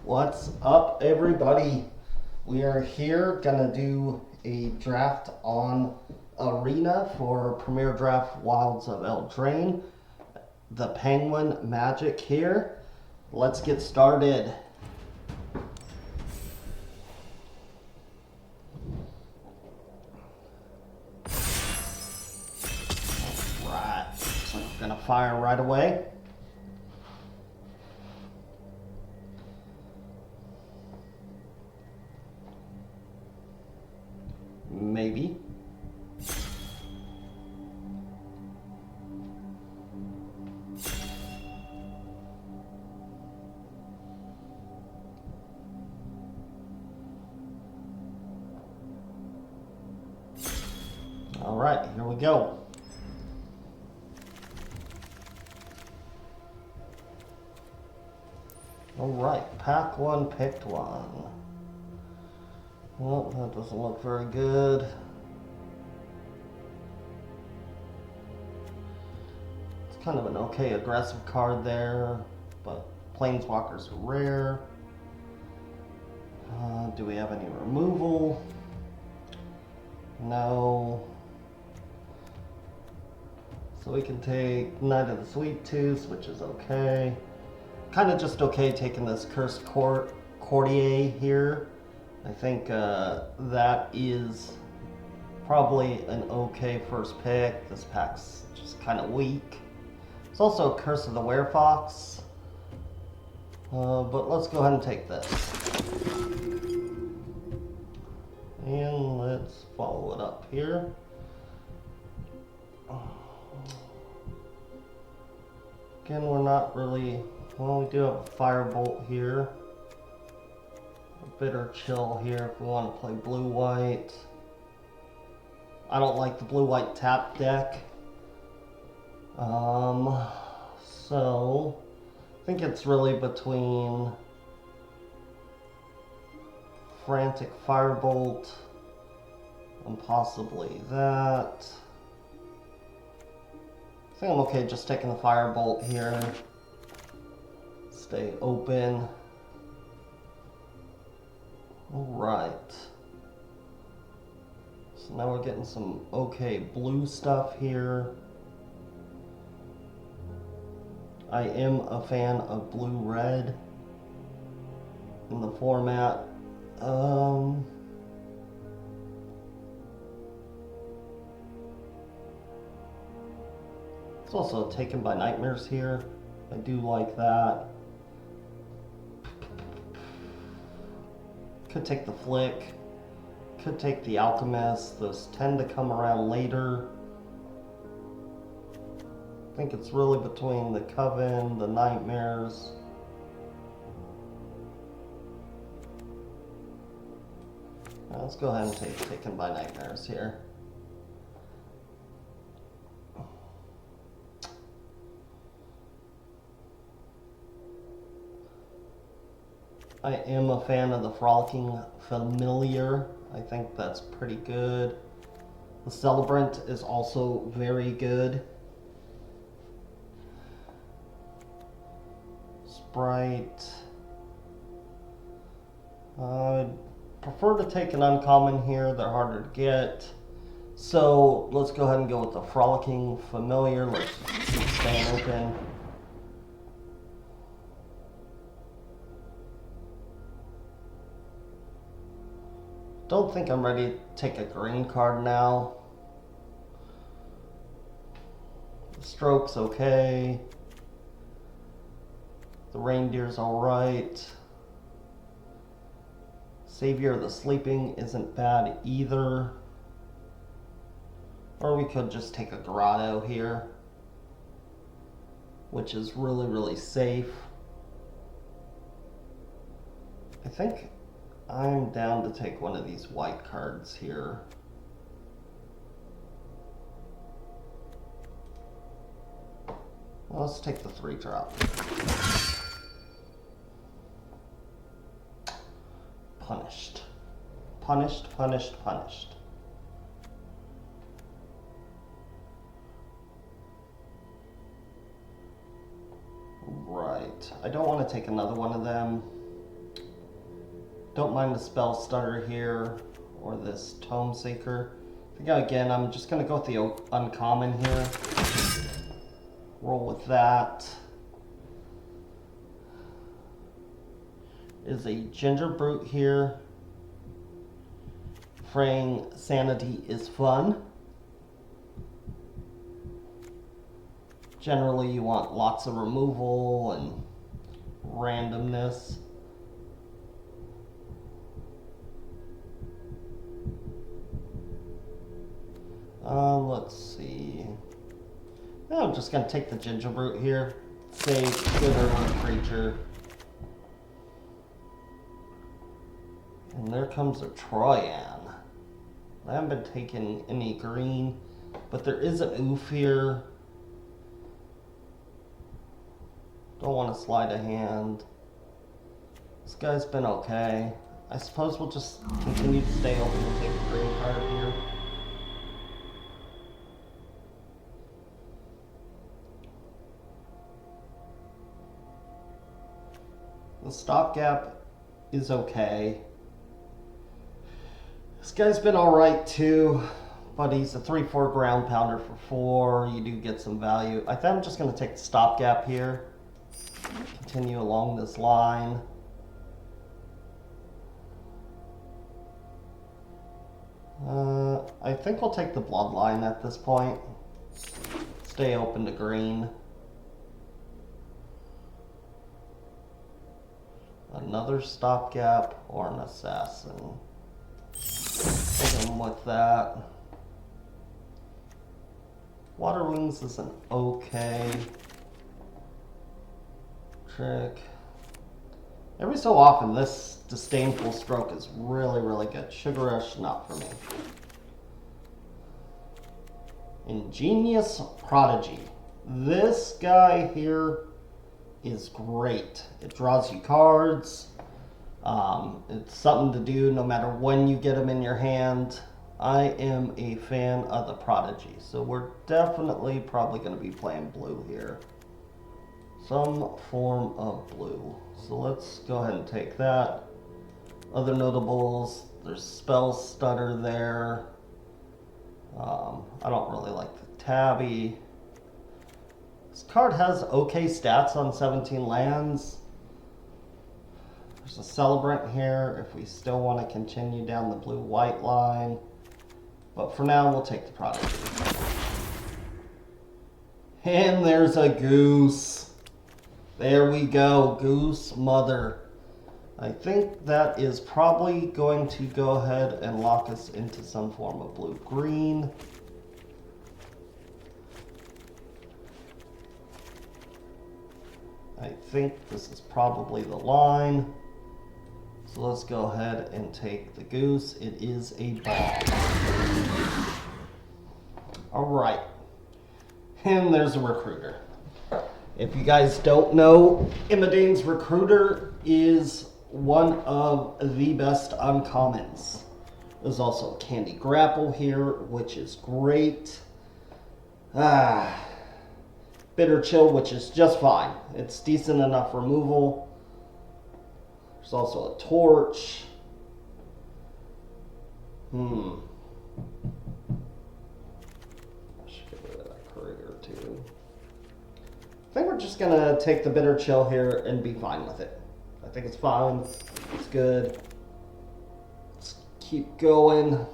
What's up, everybody? We are here gonna do a draft on Arena for Premier Draft Wilds of Eldraine. The Penguin Magic here. Let's get started. Alright, so I'm gonna fire right away. Maybe. All right, here we go. All right, pack one, picked one. Well, that doesn't look very good. It's kind of an okay aggressive card there, but Planeswalkers are rare. Do we have any removal? No. So we can take Knight of the Sweet Tooth, which is okay. Kind of just okay taking this Cursed Courtier here. I think that is probably an okay first pick. This pack's just kind of weak. It's also Curse of the Werefox. But let's go ahead and take this. And let's follow it up here. Again, we're not really... Well, we do have a Firebolt here. A Bitter Chill here if we want to play blue-white. I don't like the blue-white tap deck. So... I think it's really between Frantic Firebolt and possibly that. I think I'm okay just taking the Firebolt here. Stay open. Alright. So now we're getting some okay blue stuff here. I am a fan of blue-red in the format. It's also Taken by Nightmares here. I do like that. Could take the Flick. Could take the Alchemist. Those tend to come around later. I think it's really between the Coven, the Nightmares. Let's go ahead and take Taken by Nightmares here. I am a fan of the Frolicking Familiar. I think that's pretty good. The Celebrant is also very good. Sprite. I'd prefer to take an uncommon here. They're harder to get. So let's go ahead and go with the Frolicking Familiar. Let's keep staying open. Don't think I'm ready to take a green card now. The Stroke's okay. The Reindeer's alright. Savior of the Sleeping isn't bad either. Or we could just take a Grotto here, which is really, really safe. I think I'm down to take one of these white cards here. Well, let's take the 3-drop. Punished. Punished, punished, punished. Right. I don't want to take another one of them. Don't mind the spell starter here or this Tome Seeker. I think again I'm just gonna go with the uncommon here. Roll with that. Is a Ginger Brute here. Fraying Sanity is fun. Generally you want lots of removal and randomness. Let's see. I'm just gonna take the Ginger Brute here. Save good early creature. And there comes a Troyan. I haven't been taking any green, but there is an oof here. Don't want to slide a hand. This guy's been okay. I suppose we'll just continue to stay open and take a green card here. The stopgap is okay. This guy's been alright too, but he's a 3/4 ground pounder for 4. You do get some value. I think I'm just going to take the stopgap here. Continue along this line. I think we'll take the bloodline at this point. Stay open to green. Another stopgap or an assassin. Hit him with that. Water Wings is an okay trick. Every so often this Disdainful Stroke is really, really good. Sugar Rush, not for me. Ingenious Prodigy. This guy here is great. It draws you cards. It's something to do no matter when you get them in your hand. I am a fan of the Prodigy, so we're definitely probably going to be playing blue here. Some form of blue. So let's go ahead and take that. Other notables, there's Spell Stutter there. I don't really like the Tabby. This card has okay stats on 17 lands. There's a Celebrant here if we still want to continue down the blue-white line. But for now, we'll take the Prodigy. And there's a Goose. There we go, Goose Mother. I think that is probably going to go ahead and lock us into some form of blue-green. I think this is probably the line. So let's go ahead and take the Goose. It is a ball. Alright. And there's a Recruiter. If you guys don't know, Imadane's Recruiter is one of the best uncommons. There's also Candy Grapple here, which is great. Bitter Chill, which is just fine. It's decent enough removal. There's also a Torch. I should get rid of that Courier too. I think we're just gonna take the Bitter Chill here and be fine with it. I think it's fine. It's good. Let's keep going.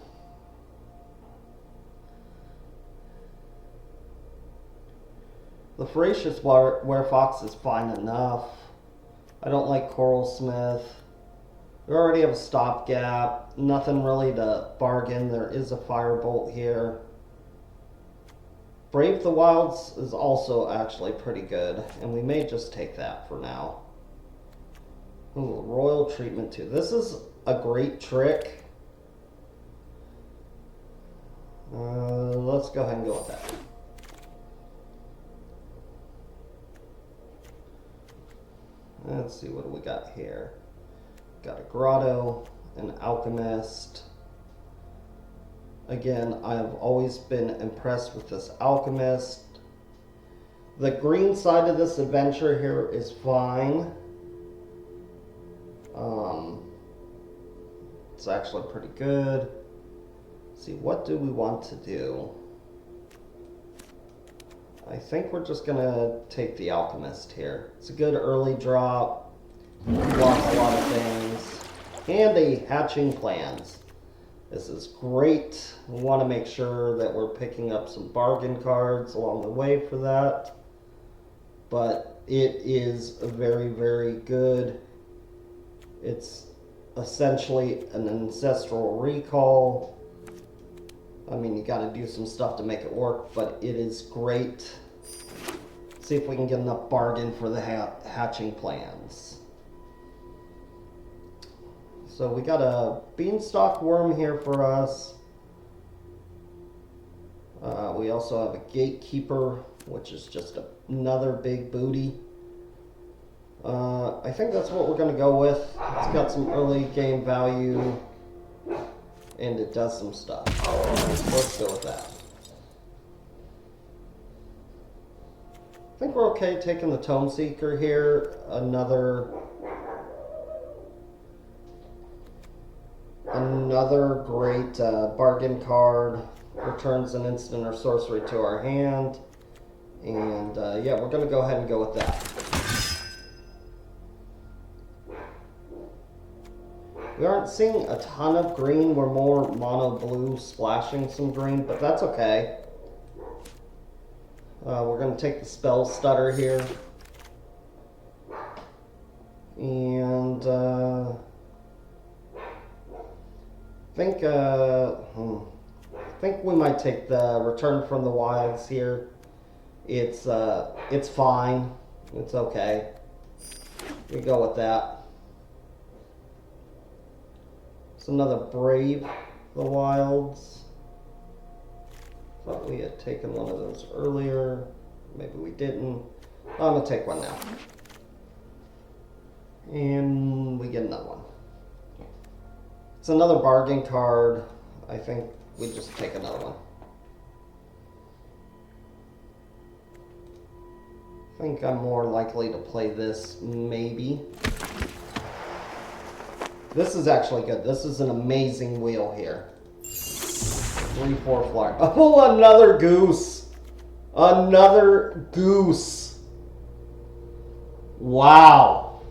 The Voracious Werefox is fine enough. I don't like Coralsmith. We already have a stopgap. Nothing really to bargain. There is a Firebolt here. Brave the Wilds is also actually pretty good, and we may just take that for now. Ooh, Royal Treatment too. This is a great trick. Let's go ahead and go with that. Let's see, what do we got here? Got a Grotto, an Alchemist. Again, I have always been impressed with this Alchemist. The green side of this adventure here is fine. It's actually pretty good. Let's see, what do we want to do? I think we're just gonna take the Alchemist here. It's a good early drop. Blocks a lot of things. And a Hatching Plans. This is great. We want to make sure that we're picking up some bargain cards along the way for that. But it is very, very good. It's essentially an Ancestral Recall. I mean, you got to do some stuff to make it work, but it is great. See if we can get enough bargain for the Hatching Plans. So we got a Beanstalk Worm here for us. We also have a Gatekeeper, which is just another big booty. I think that's what we're going to go with. It's got some early game value, and it does some stuff. Let's go with that. I think we're okay taking the Tome Seeker here. Another great bargain card. Returns an instant or sorcery to our hand. And yeah, we're going to go ahead and go with that. We aren't seeing a ton of green. We're more mono blue splashing some green, but that's okay. We're going to take the Spell Stutter here. And I think we might take the Return from the Wilds here. It's fine. It's okay. We go with that. It's another Brave the Wilds. Thought we had taken one of those earlier. Maybe we didn't. I'm gonna take one now. And we get another one. It's another bargain card. I think we just take another one. I think I'm more likely to play this, maybe. This is actually good. This is an amazing wheel here. 3-4 flyer. Oh, another Goose. Another Goose. Wow.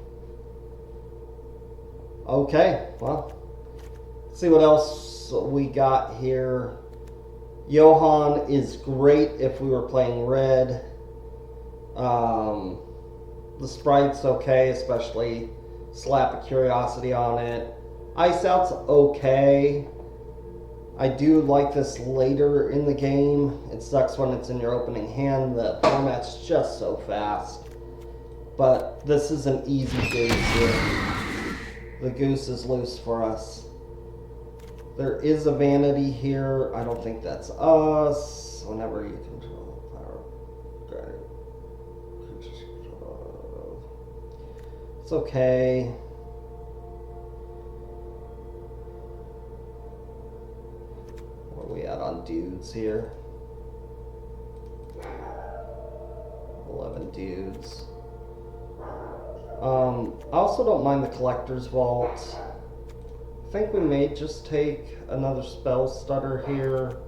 Okay, well, let's see what else we got here. Johan is great if we were playing red. The sprite's okay, especially Slap a Curiosity on it. Ice Out's okay. I do like this later in the game. It sucks when it's in your opening hand. The format's just so fast. But this is an easy Goose here. The Goose is loose for us. There is a Vanity here. I don't think that's us. Whenever you control the power. It's okay. Where are we at on dudes here? 11 dudes. I also don't mind the Collector's Vault. I think we may just take another Spell Stutter here.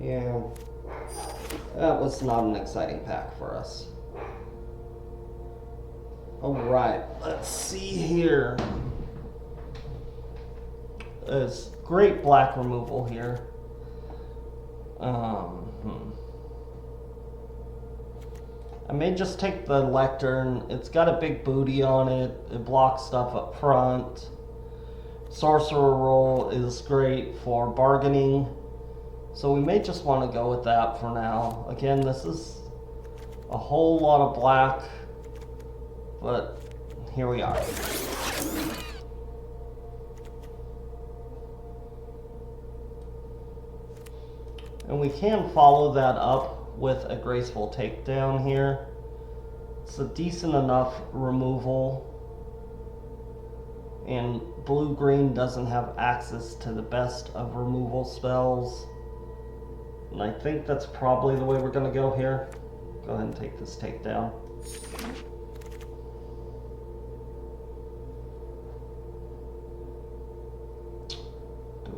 Yeah. That was not an exciting pack for us. Alright, let's see here. There's great black removal here. I may just take the Lectern. It's got a big booty on it. It blocks stuff up front. Sorcerer Roll is great for bargaining. So we may just want to go with that for now. Again, this is a whole lot of black, but here we are. And we can follow that up with a Graceful Takedown here. It's a decent enough removal. And blue-green doesn't have access to the best of removal spells. And I think that's probably the way we're going to go here. Go ahead and take this takedown.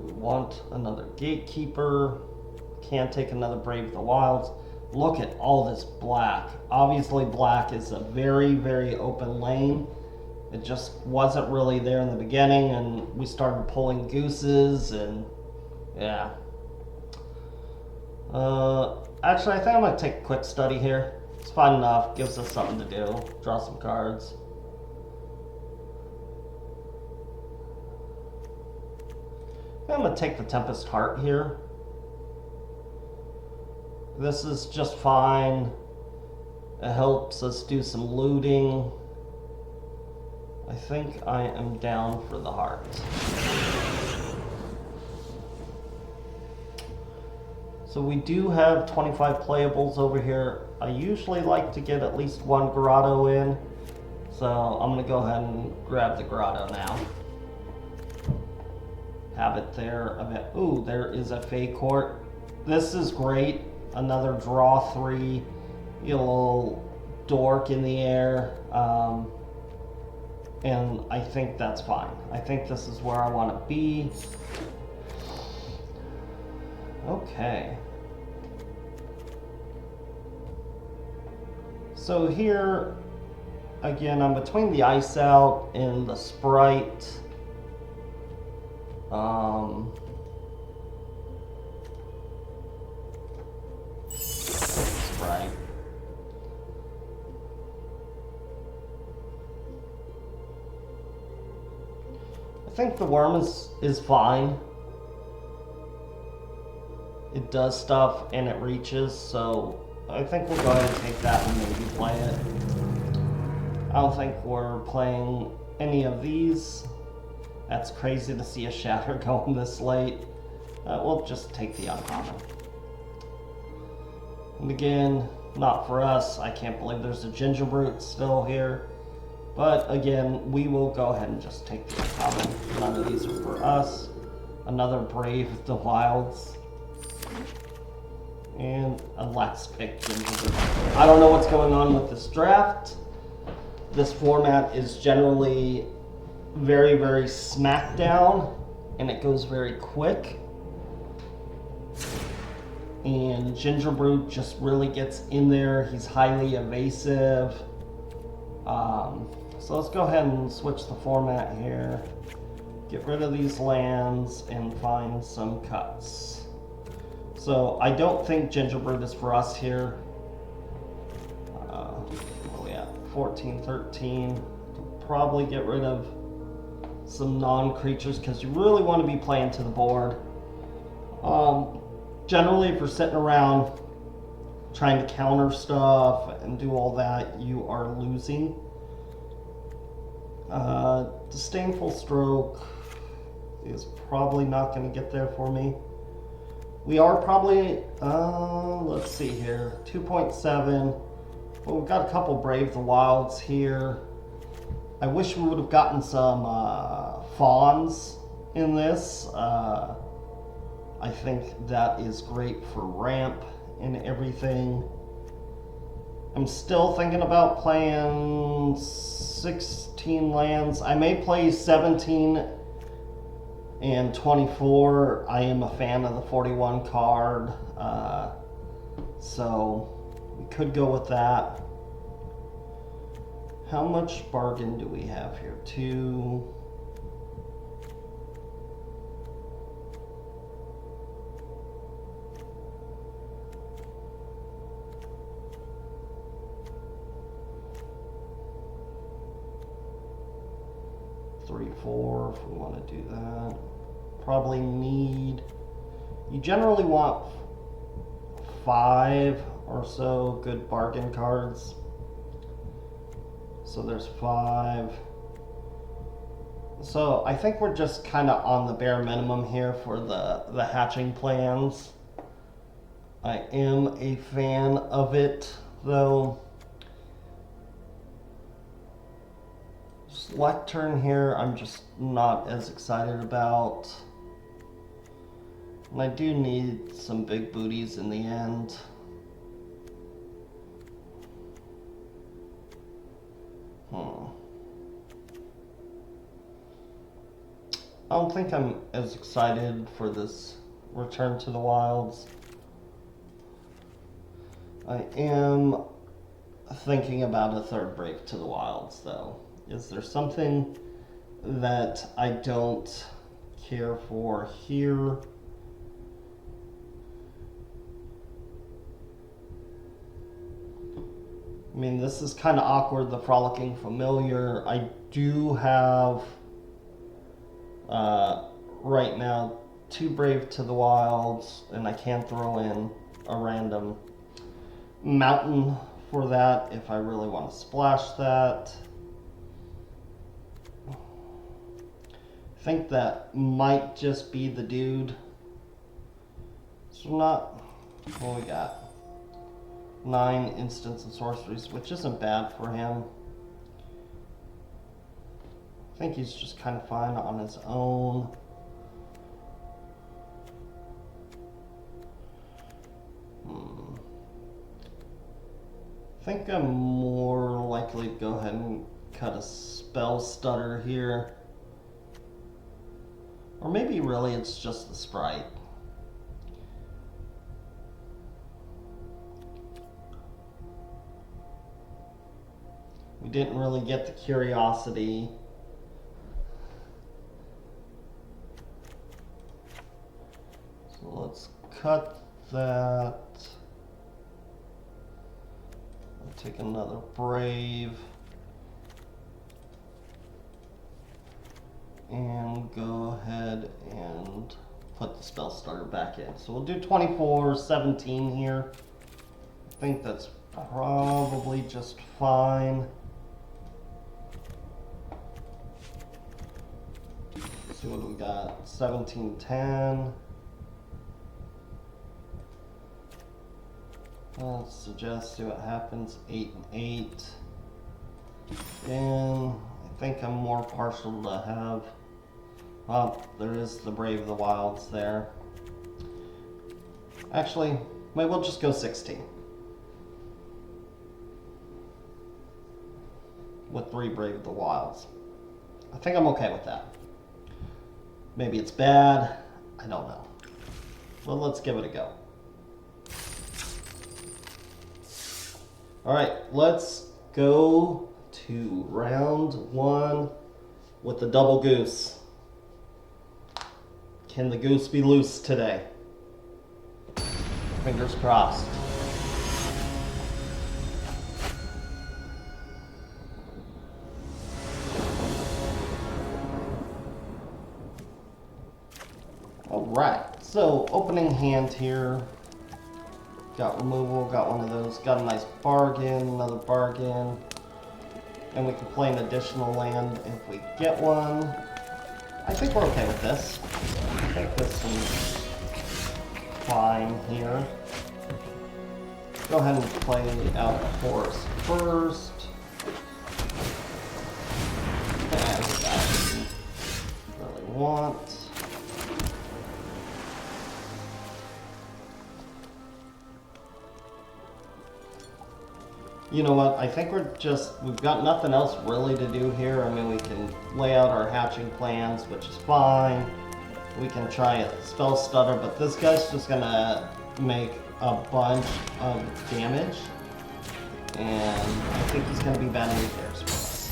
we want another Gatekeeper? Can't take another Brave of the Wilds. Look at all this black. Obviously black is a very, very open lane. It just wasn't really there in the beginning, and we started pulling Gooses, and yeah. Actually, I think I'm going to take a quick study here. It's fine enough. Gives us something to do. Draw some cards. I'm going to take the Tempest Heart here. This is just fine. It helps us do some looting. I think I am down for the heart. So we do have 25 playables over here. I usually like to get at least one grotto in. So I'm going to go ahead and grab the grotto now. Have it there. Ooh, there is a Fey Court. This is great. Another draw 3. You little dork in the air. And I think that's fine. I think this is where I want to be. Okay. So here, again, I'm between the Ice Out and the Sprite. Sprite. I think the worm is fine. It does stuff and it reaches, so I think we'll go ahead and take that and maybe play it. I don't think we're playing any of these. That's crazy to see a Shatter going this late. We'll just take the uncommon. And again, not for us. I can't believe there's a Gingerbrute still here. But again, we will go ahead and just take the uncommon. None of these are for us. Another Brave of the Wilds. And a last pick. I don't know what's going on with this draft. This format is generally very, very smackdown, and it goes very quick. And Gingerbrute just really gets in there. He's highly evasive. So let's go ahead and switch the format here. Get rid of these lands and find some cuts. So I don't think Gingerbrute is for us here. Oh yeah, 14, 13. Probably get rid of some non-creatures because you really want to be playing to the board. Generally, if you're sitting around trying to counter stuff and do all that, you are losing. Disdainful Stroke is probably not going to get there for me. We are probably, let's see here, 2.7. Well, we've got a couple Brave the Wilds here. I wish we would have gotten some Fawns in this. I think that is great for ramp and everything. I'm still thinking about playing 16 lands. I may play 17 and 24. I am a fan of the 41 card. So we could go with that. How much bargain do we have here? 2. Three, 4, if we want to do that. Probably need, you generally want 5 or so good bargain cards. So there's 5. So I think we're just kind of on the bare minimum here for the hatching plans. I am a fan of it, though. Select turn here, I'm just not as excited about. And I do need some big booties in the end. I don't think I'm as excited for this return to the wilds. I am thinking about a third Brave to the Wilds, though. Is there something that I don't care for here? I mean, this is kind of awkward, the Frolicking Familiar. I do have, right now, 2 Brave to the Wilds, and I can throw in a random mountain for that if I really want to splash that. I think that might just be the dude. So not, what we got? 9 instants and sorceries, which isn't bad for him. I think he's just kind of fine on his own. I think I'm more likely to go ahead and cut a spell stutter here. Or maybe really it's just the sprite. We didn't really get the curiosity. So let's cut that. I'll take another Brave. And go ahead and put the spell starter back in. So we'll do 24, 17 here. I think that's probably just fine. Let's see what we got. 17, 10. Let's suggest, see what happens. 8 and 8. And I think I'm more partial to have. Well, there is the Brave of the Wilds there. Actually, maybe we'll just go 16. With 3 Brave of the Wilds. I think I'm okay with that. Maybe it's bad. I don't know. Well, let's give it a go. Alright, let's go to round 1 with the double Goose. Can the Goose be loose today? Fingers crossed. Alright, so opening hand here. Got removal, got one of those, got a nice bargain, another bargain. And we can play an additional land if we get one. I think we're okay with this. I think this is fine here. Go ahead and play out the forest first. And that I really want. You know what, I think we've got nothing else really to do here. I mean, we can lay out our hatching plans, which is fine. We can try a spell stutter, but this guy's just gonna make a bunch of damage. And I think he's gonna be bad repairs for us.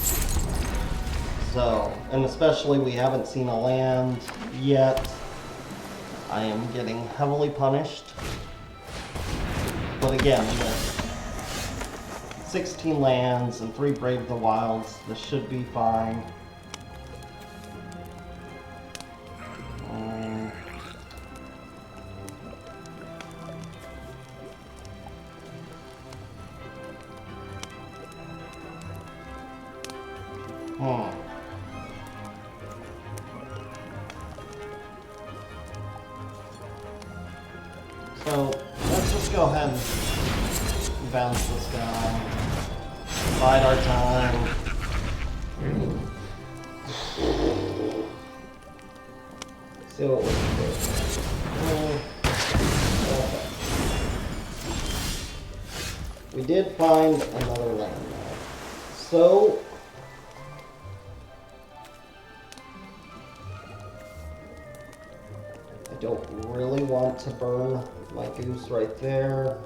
So, and especially we haven't seen a land yet. I am getting heavily punished. But again, with 16 lands and 3 Brave of the Wilds, this should be fine. So let's just go ahead and bounce this guy. Bide our time. See what we can do. Okay. We did find another land now. So don't really want to burn my Goose right there.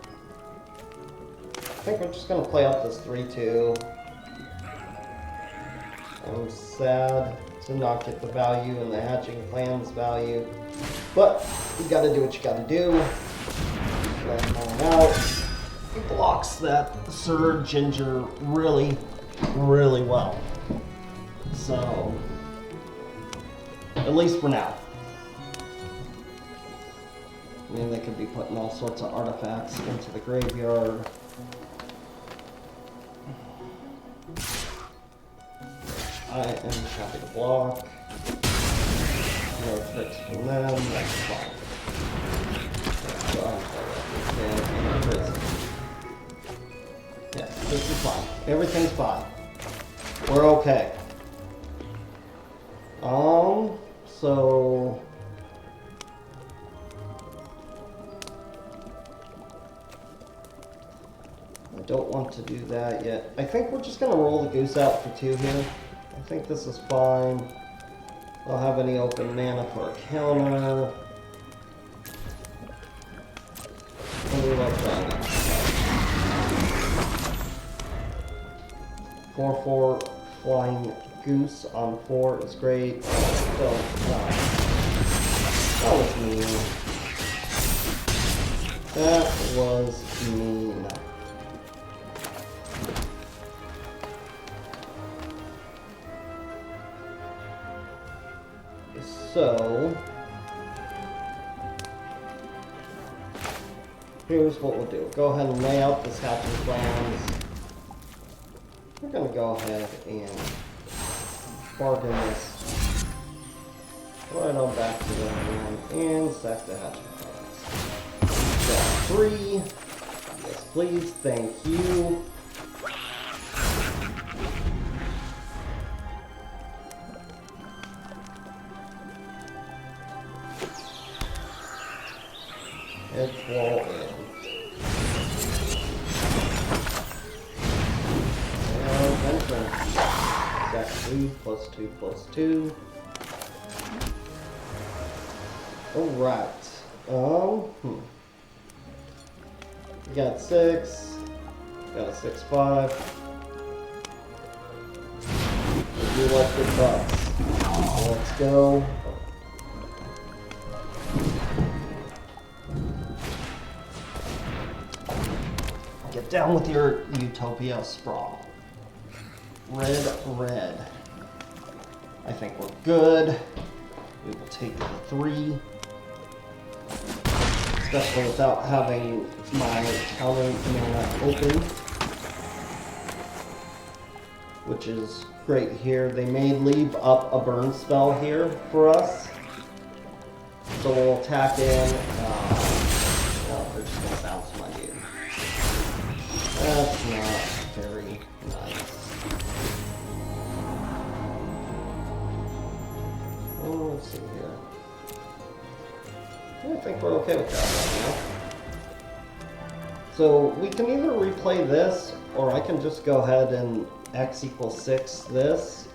I think we're just going to play out this 3-2. I'm sad to not get the value and the Hatching Clans value, but you got to do what you got to do. Let him out. He blocks that Sir Ginger really, really well. So, at least for now. I mean, they could be putting all sorts of artifacts into the graveyard. I am happy to block. No tricks from them, that's fine. Yeah, this is fine. Everything's fine. We're okay. So... I don't want to do that yet. I think we're just going to roll the Goose out for 2 here. I think this is fine. I don't have any open mana for a counter. What do we like that? 4/4 flying Goose on 4 is great. So, that was mean. That was mean. So, here's what we'll do. Go ahead and lay out this Hatching Clans. We're going to go ahead and bargain this right on back to the land and sack the Hatching Clans. Got 3. Yes, please. Thank you. Edge wall in. And entrance. Got 3 +2 +2. Alright. We got 6. Got a 6/5. We do like good bucks. Let's go. Get down with your Utopia Sprawl. Red. I think we're good. We will take the 3. Especially without having my counter mana open. Which is great here. They may leave up a burn spell here for us. So we'll attack in. Well, they're just going to bounce my dude. That's not very nice. Oh, let's see here. I think we're okay with that right now. So we can either replay this, or I can just go ahead and X = 6 this.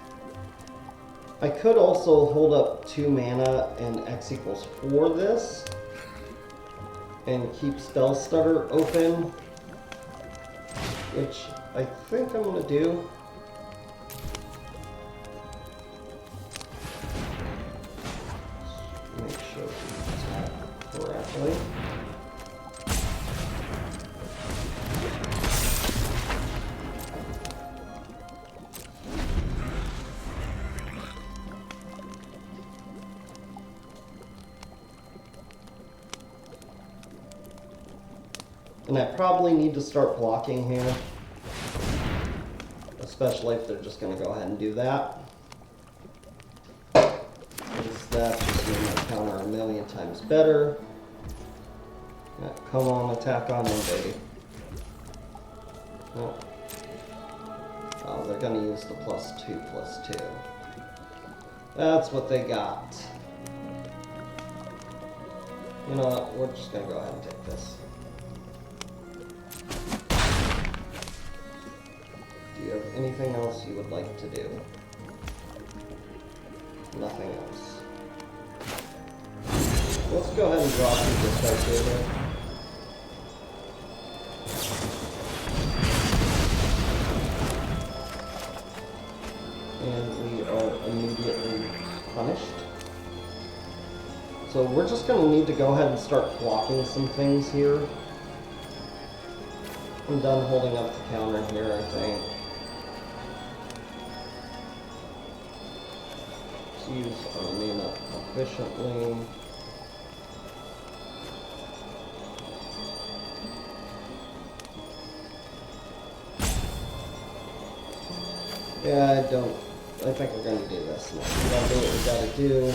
I could also hold up 2 mana and X = 4 this, and keep Spell Stutter open. Which I think I'm going to do. Make sure we attack correctly. And I probably need to start blocking here. Especially if they're just going to go ahead and do that. Because that's just making my counter a million times better. Yeah, come on, attack on them, baby. Oh, they're going to use the +2/+2. That's what they got. You know what? We're just going to go ahead and take this. Do you have anything else you would like to do? Nothing else. let's go ahead and draw through this right here. And we are immediately punished. So we're just going to need to go ahead and start blocking some things here. I'm done holding up the counter here, I think. Let's use our mana efficiently. Yeah, I think we're going to do this now. We gotta do what we gotta do.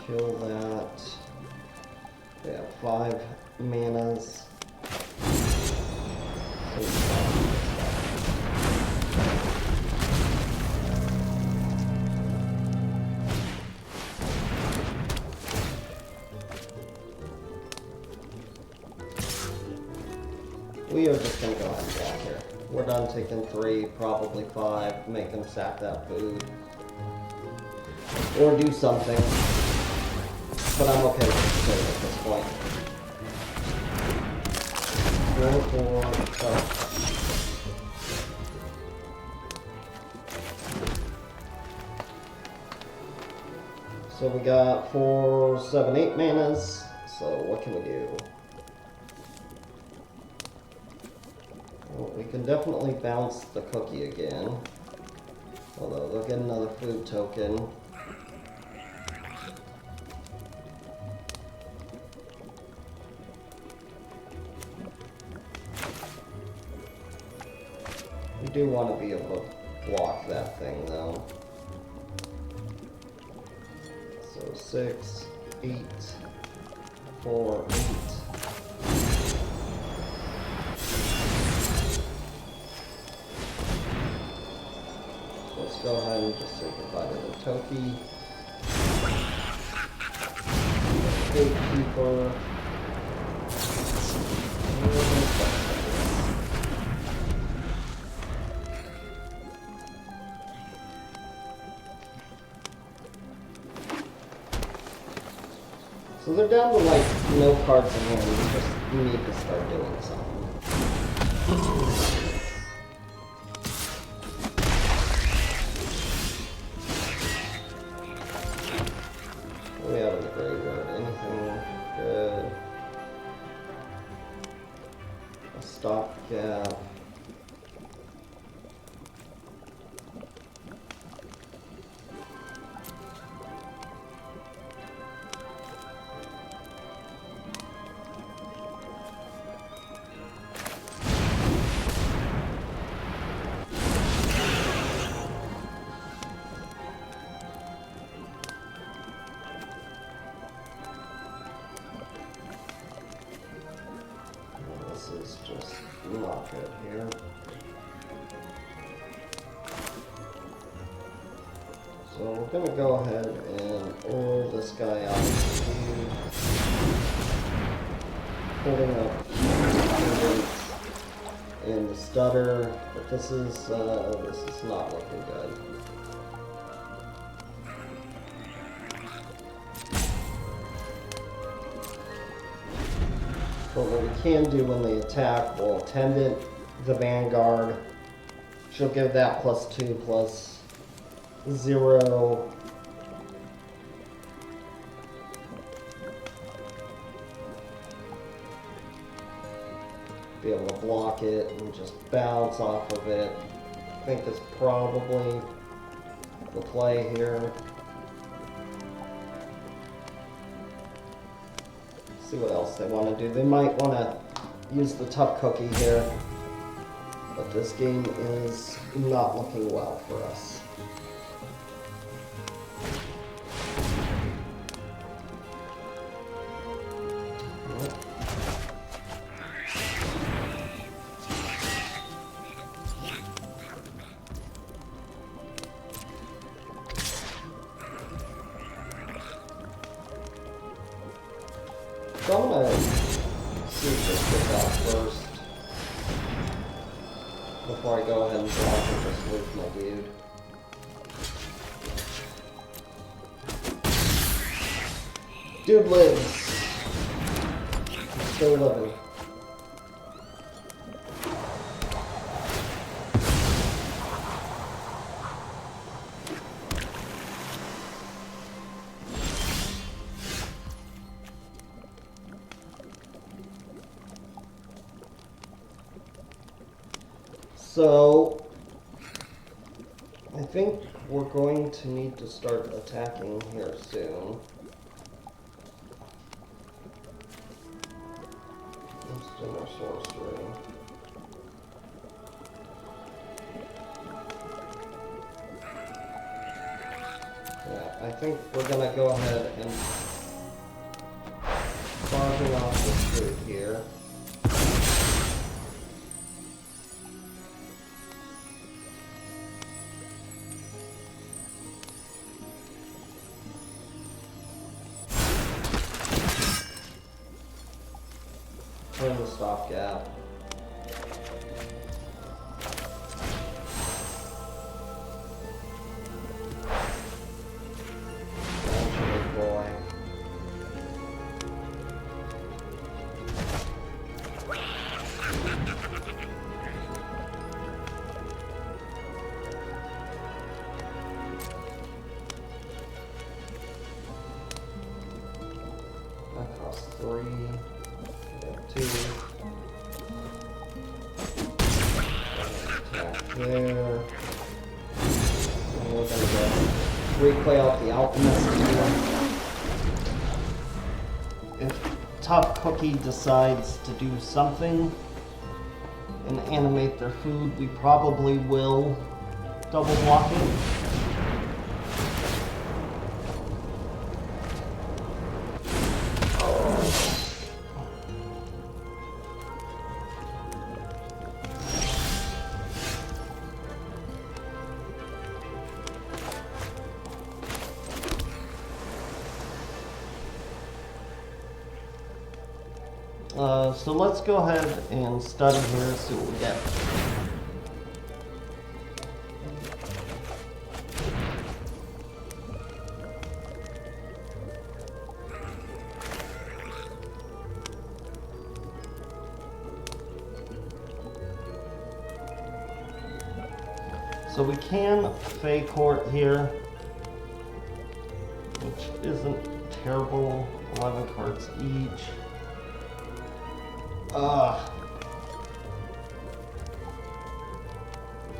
Kill that. Yeah, 5 manas. We are just going to go ahead and block here. We're done taking 3, probably 5. Make them sack that food. Or do something. But I'm okay with the trade at this point. 4, 4, oh. So we got 4, 7, 8 manas. So what can we do? Well, we can definitely bounce the cookie again. Although they'll get another food token. We do want to be able to block that thing though. So 6, 8, 4, 8. Let's go ahead and just say goodbye to the Toki. Gatekeeper. So they're down to like no cards in hand. We just need to start doing something. What do we have in the graveyard? Anything good? A stopgap. This is just not good here. So we're going to go ahead and roll this guy out of the holding up and the stutter, but this is not looking good. But what we can do when they attack, we'll Attendant the Vanguard. She'll give that +2 +0. Be able to block it and just bounce off of it. I think is probably the play here. See what else they want to do. They might want to use the tough cookie here, but this game is not looking well for us. I'm gonna see if this gets out first before I go ahead and block and just lose my dude. Dude lives. He's still living. So, I think we're going to need to start attacking here soon. Let's do our sorcery. Yeah, I think we're gonna go ahead and bargain off this route here. Turn the stopgap. Boy. That costs 3. 2. Attack there. And we're gonna go replay out the alchemist here. If Tough Cookie decides to do something and animate their food, we probably will double block it. So let's go ahead and study here and see what we get. So we can Fey Court here, which isn't terrible. 11 cards each.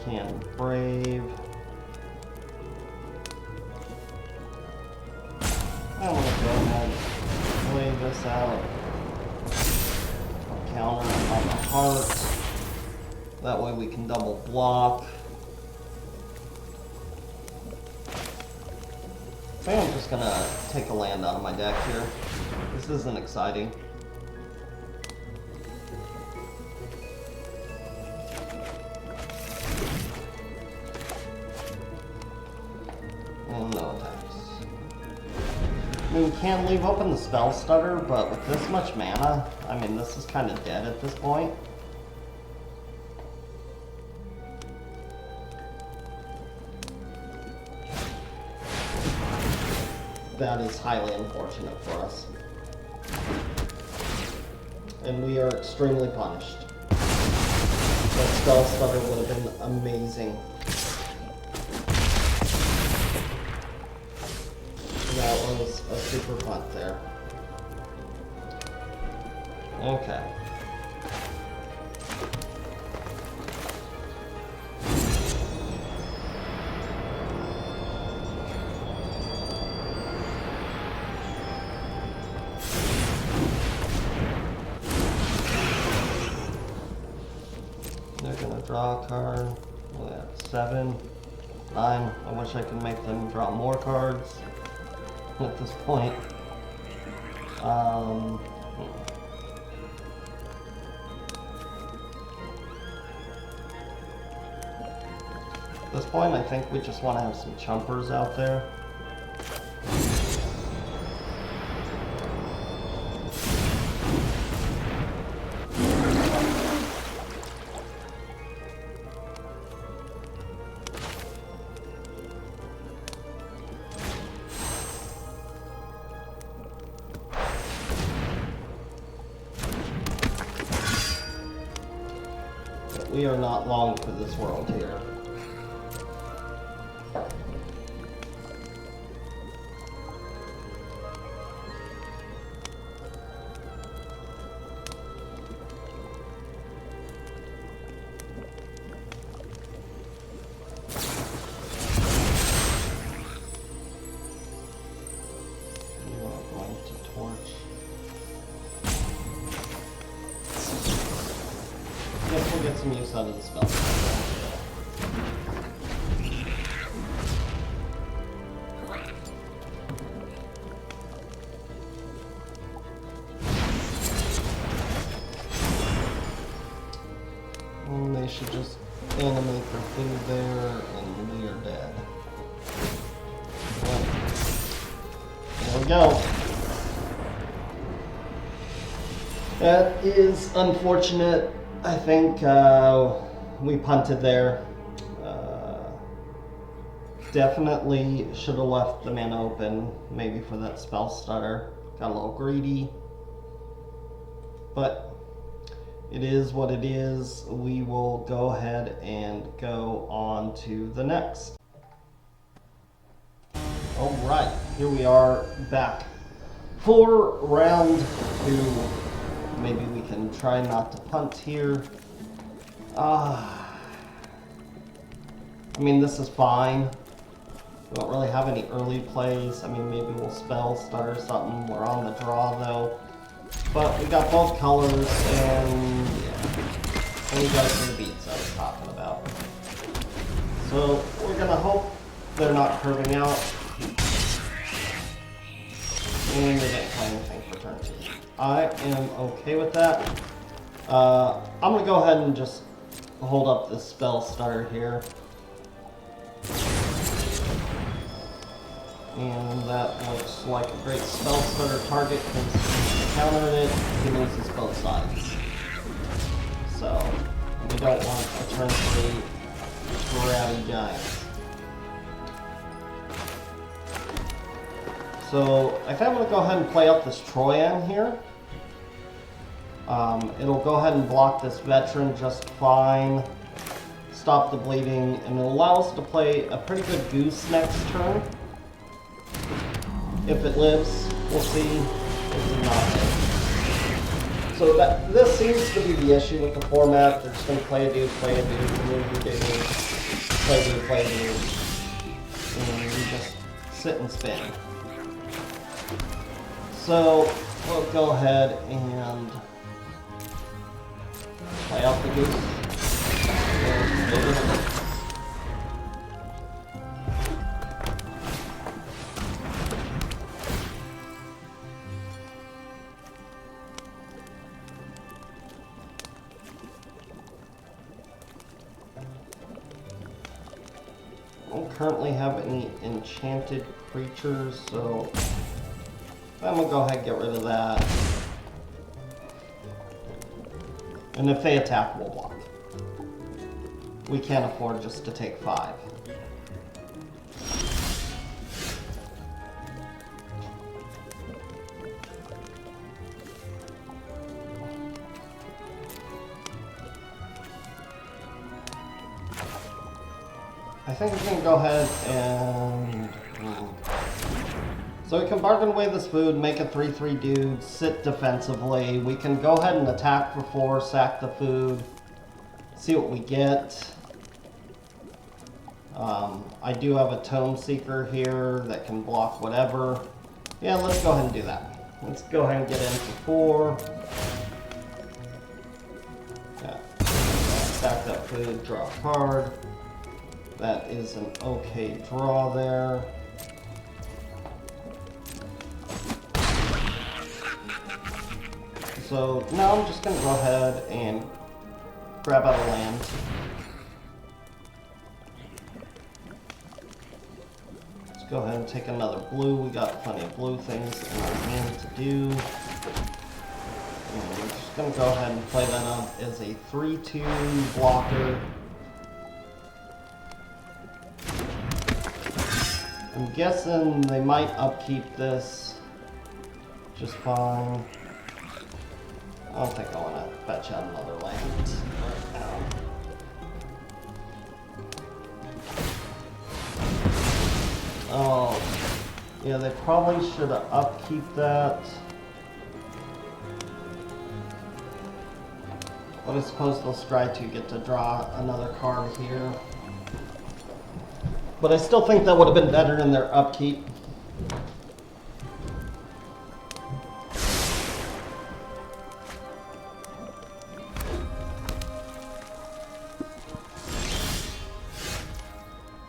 Can Brave. I want to go ahead and play this out. I'll counter on the heart. That way we can double block. I think I'm just gonna take a land out of my deck here. This isn't exciting. And no attacks. I mean, we can leave open the spell stutter, but with this much mana, I mean, this is kind of dead at this point. That is highly unfortunate for us. And we are extremely punished. That spell stutter would have been amazing. That was a super punt there. Okay. They're gonna draw a card. Look at that, 7, 9. I wish I could make them draw more cards at this point. At this point, I think we just want to have some chumpers out there. we are not long for this world here. Get some use out of the spell. And they should just animate their food there, and we are dead. Well, there we go. That is unfortunate. I think we punted there. Definitely should have left the mana open, maybe for that spell stutter. Got a little greedy. But it is what it is. We will go ahead and go on to the next. Alright, here we are back for round 2. Maybe we can try not to punt here. I mean, this is fine. We don't really have any early plays. I mean, maybe we'll spell stutter something. We're on the draw though. But we got both colors, and yeah. And we got the beats I was talking about. So we're gonna hope they're not curving out. And they didn't play anything for turn 2. I am okay with that. I'm going to go ahead and just hold up this spell starter here. And that looks like a great spell starter target because countering it, he loses both sides. So, we don't want a turn 3 grabby giant. So I think I'm going to go ahead and play up this Troyan here. It'll go ahead and block this veteran just fine, stop the bleeding, and it'll allow us to play a pretty good Goose next turn. If it lives, we'll see. It did not live. So this seems to be the issue with the format. They're just going to play a dude, play a dude, move a dude, play a dude, play a dude, and we just sit and spin. So we'll go ahead and play out the Goose. I don't currently have any enchanted creatures, so I'm going to go ahead and get rid of that. And if they attack, we'll block. We can't afford just to take 5. I think we can go ahead and... So we can bargain away this food, make a 3/3 dude, sit defensively. We can go ahead and attack for 4, sack the food, see what we get. I do have a Tome Seeker here that can block whatever. Yeah, let's go ahead and do that. Let's go ahead and get in for 4. Yeah. Sack that food, draw a card. That is an okay draw there. So now I'm just going to go ahead and grab out a land. Let's go ahead and take another blue. We got plenty of blue things in our hand to do. And we're just going to go ahead and play that up as a 3/2 blocker. I'm guessing they might upkeep this just fine. I don't think I want to fetch out another land right now. Oh, yeah, they probably should have upkeep that. But I suppose they'll try to get to draw another card here. But I still think that would have been better in their upkeep.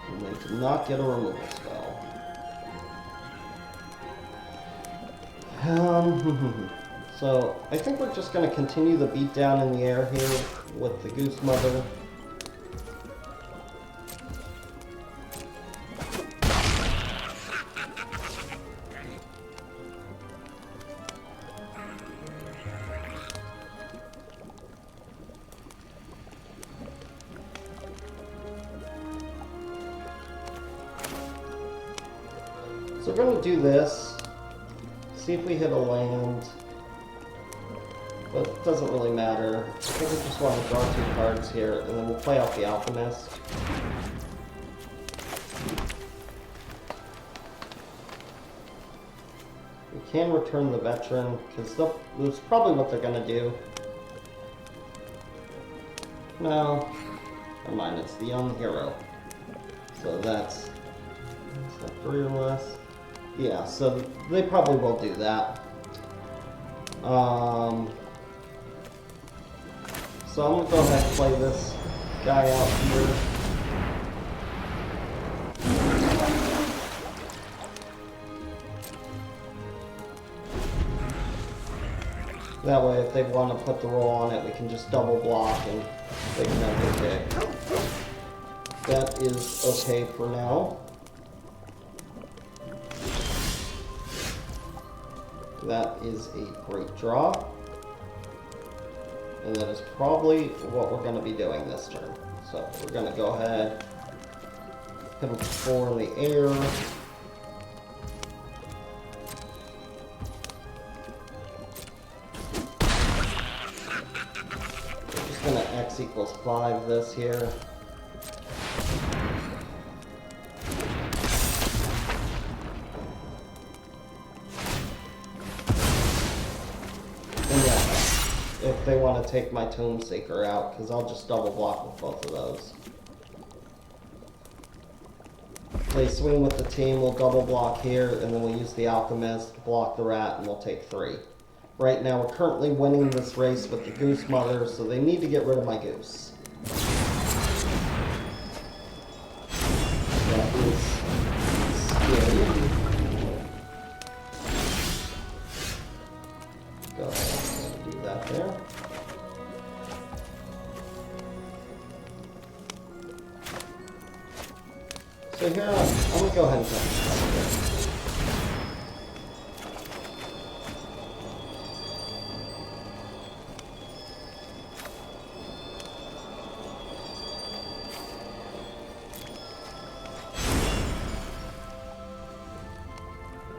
And they did not get a removal spell. So I think we're just going to continue the beatdown in the air here with the Goose Mother. So we're going to do this, see if we hit a land, but it doesn't really matter. I think we just want to draw 2 cards here, and then we'll play out the Alchemist. We can return the Veteran, because that's probably what they're going to do. No, never mind, it's the Young Hero. So that's 3 or less. Yeah, so they probably will do that. So I'm going to go ahead and play this guy out here. That way, if they want to put the roll on it, we can just double block and they can have their pick. That is okay for now. That is a great draw. And that is probably what we're going to be doing this turn. So we're going to go ahead, hit him 4 in the air. We're just going to X equals 5 this here. If they want to take my Tombseeker out, because I'll just double block with both of those. They swing with the team, we'll double block here, and then we'll use the Alchemist, block the Rat, and we'll take 3. Right now, we're currently winning this race with the Goose Mother, so they need to get rid of my Goose. That is scary. Go ahead and do that there. So here, I'm going to go ahead and take this.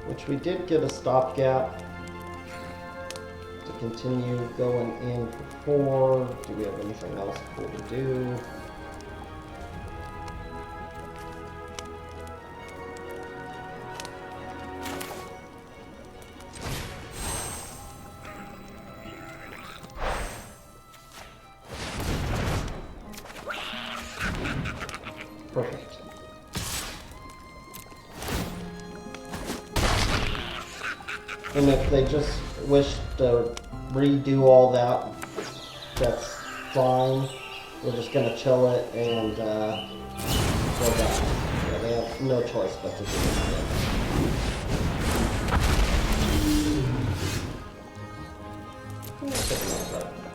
Which we did get a stopgap to continue going in for 4. Do we have anything else cool to do? Perfect. And if they just wish to redo all that, that's fine. We're just going to chill it and go back. Yeah, they have no choice but to do this.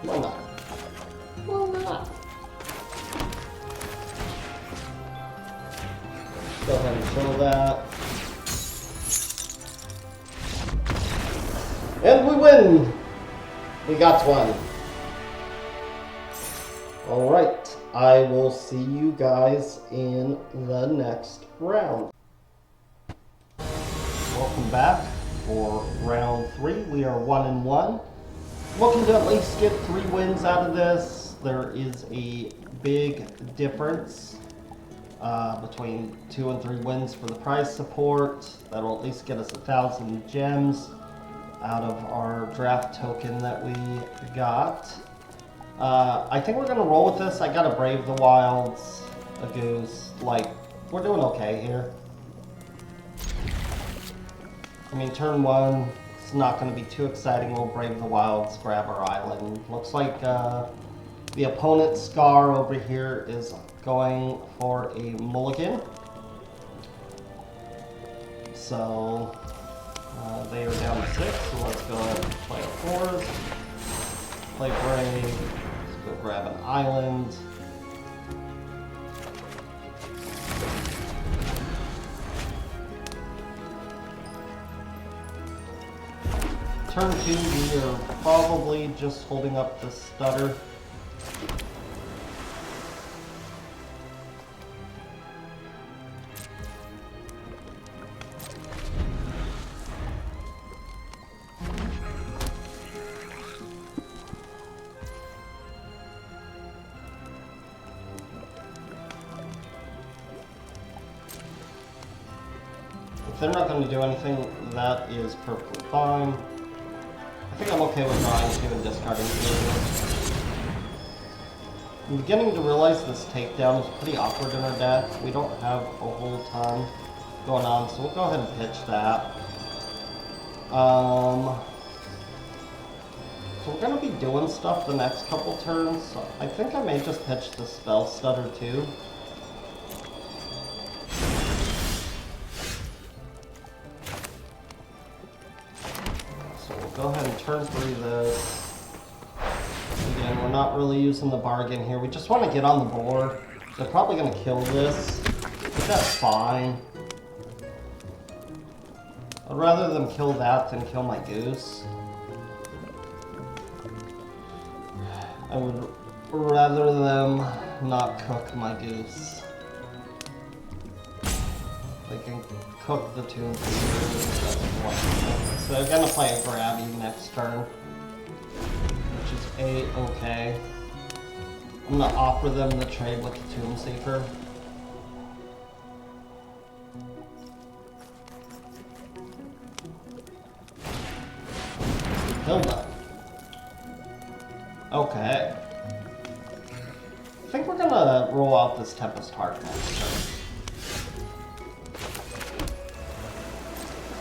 Why not? Why not? Go ahead and chill that. And we win! We got one. Alright, I will see you guys in the next round. Welcome back for round 3. We are 1-1. Looking to at least get 3 wins out of this. There is a big difference between 2 and 3 wins for the prize support. That'll at least get us 1,000 gems out of our draft token that we got. I think we're gonna roll with this. I gotta Brave the Wilds, a Goose. Like, we're doing okay here. I mean, turn 1, it's not gonna be too exciting. We'll Brave the Wilds, grab our island. Looks like the opponent's Scar over here is going for a mulligan. So they are down to 6, so let's go ahead and play our 4s. Play Brave. Let's go grab an island. Turn 2, we are probably just holding up the stutter. If they're not going to do anything, that is perfectly fine. I think I'm okay with drawing 2 and discarding 2. I'm beginning to realize this takedown is pretty awkward in our deck. We don't have a whole ton going on, so we'll go ahead and pitch that. So we're going to be doing stuff the next couple turns. So I think I may just pitch the Spell Stutter too. Go ahead and turn 3 this. Again, we're not really using the bargain here. We just want to get on the board. They're probably going to kill this, but that's fine. I'd rather them kill that than kill my Goose. I would rather them not cook my Goose. They can cook the 2 and 3. So they're gonna play a grabby next turn, which is A-okay. I'm gonna offer them the trade with the Tomb Seeker. Hilda. Okay. I think we're gonna roll out this Tempest Heart next turn.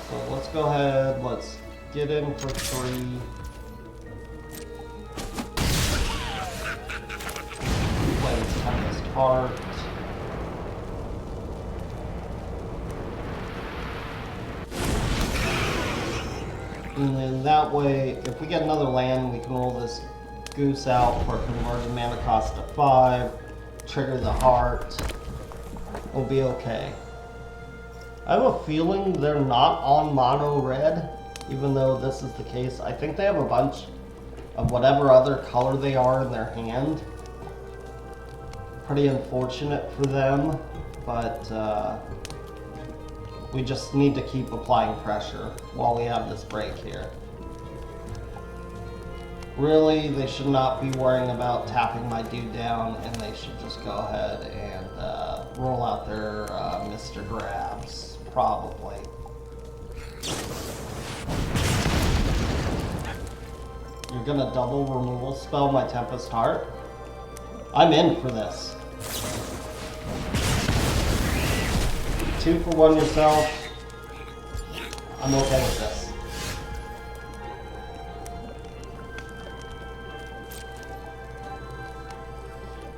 So let's go ahead, let's get in for 3. Play this Tempest Heart. And then that way, if we get another land, we can roll this Goose out for converted mana cost to 5, trigger the heart. We'll be okay. I have a feeling they're not on mono red, even though this is the case. I think they have a bunch of whatever other color they are in their hand. Pretty unfortunate for them, but we just need to keep applying pressure while we have this break here. Really, they should not be worrying about tapping my dude down, and they should just go ahead and roll out their Mr. Grabs, probably. You're gonna double removal spell my Tempest Heart? I'm in for this. 2 for 1 yourself. I'm okay with this.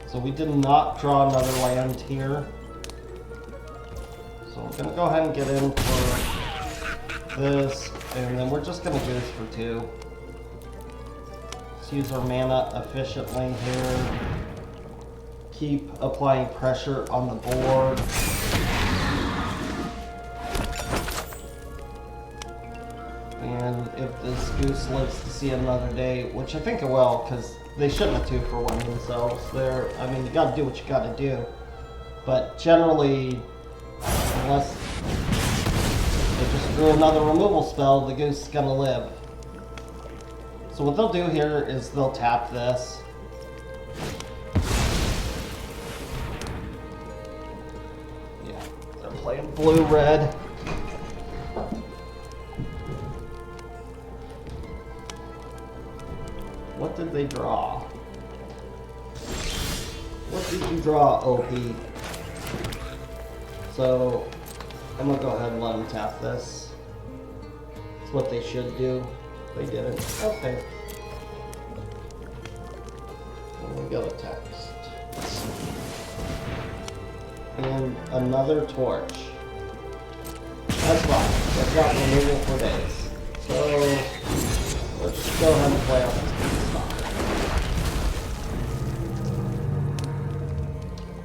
So we did not draw another land here. So we're gonna go ahead and get in for this, and then we're just gonna Goose for 2. Let's use our mana efficiently here. Keep applying pressure on the board. And if this Goose lives to see another day, which I think it will, because they shouldn't have 2 for 1 themselves. I mean, you gotta do what you gotta do. But generally, unless they just drew another removal spell, the Goose is gonna live. So what they'll do here is they'll tap this. blue-red. What did they draw? What did you draw, OP? So, I'm gonna go ahead and let them tap this. It's what they should do. They didn't. Okay. And we got a text. And another torch. That's fine. They've got removal for days. So, let's just go ahead and play out this stuff.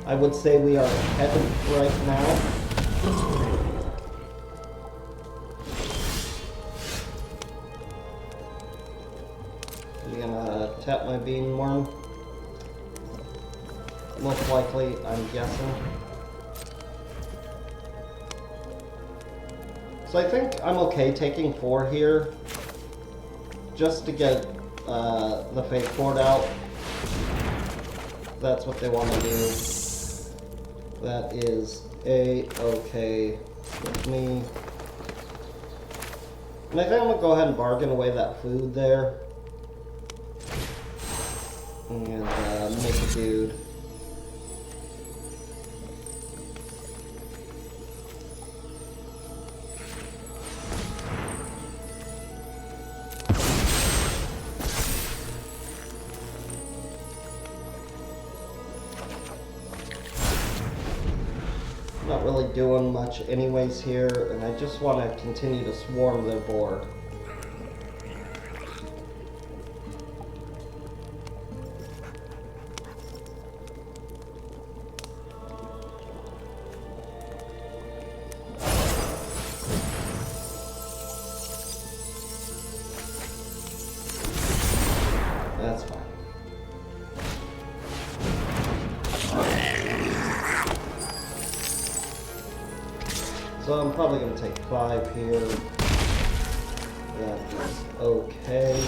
I would say we are ahead right now. You gonna tap my beam worm? Most likely, I'm guessing. So I think I'm okay taking 4 here, just to get the fake board out. That's what they want to do. That is A-okay with me. And I think I'm going to go ahead and bargain away that food there. And make a dude. Not really doing much anyways here, and I just want to continue to swarm their board. That's fine. So I'm probably going to take 5 here. That is okay.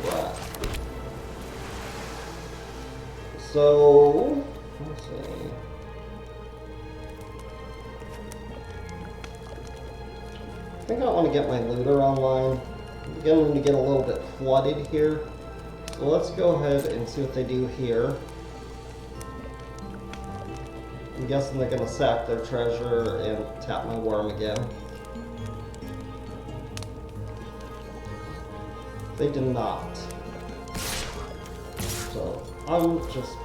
Wow. So, let's see. I think I want to get my looter online. I'm beginning to get a little bit flooded here. So let's go ahead and see what they do here. I'm guessing they're going to sack their treasure and tap my worm again. They did not. So, I'm just...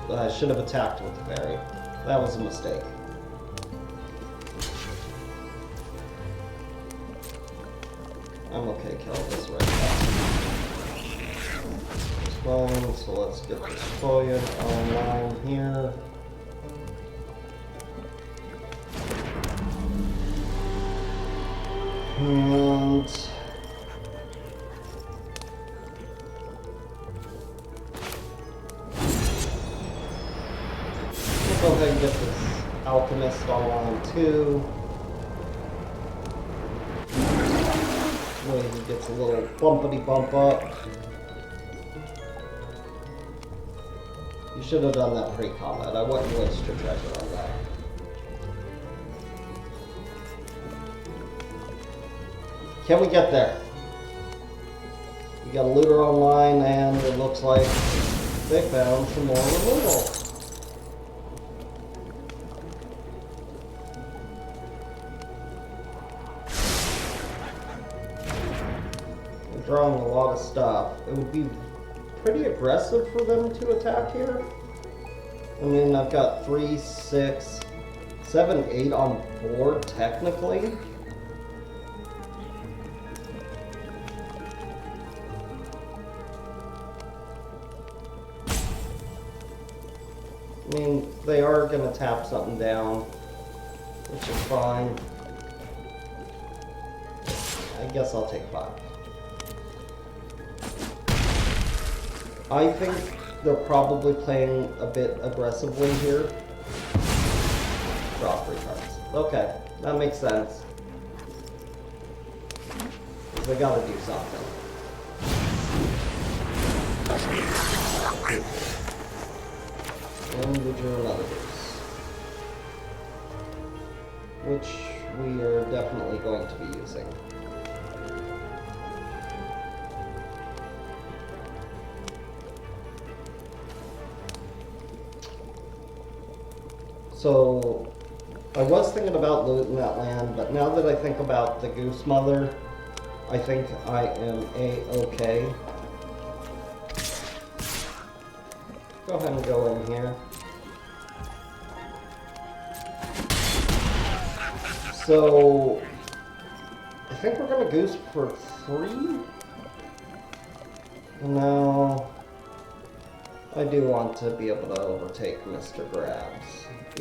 I should have attacked with the fairy. That was a mistake. I'm okay killing this right now. So let's get this Spolian online here. And we'll go ahead and get this alchemist online too. Where he gets a little bumpity bump up. You should have done that pre-combat. I wouldn't waste your treasure on that. Can we get there? We got a looter online, and it looks like they found some more removal. They're drawing a lot of stuff. It would be pretty aggressive for them to attack here. I mean, I've got 3, 6, 7, 8 on board, technically. I mean, they are going to tap something down, which is fine. I guess I'll take 5. I think they're probably playing a bit aggressively here. Draw 3 cards. Okay, that makes sense. They gotta do something. And we drew another Goose. Which we are definitely going to be using. So, I was thinking about looting that land, but now that I think about the Goose Mother, I think I am A-okay. Go ahead and go in here. So, I think we're going to Goose for 3? No. I do want to be able to overtake Mr. Grabs.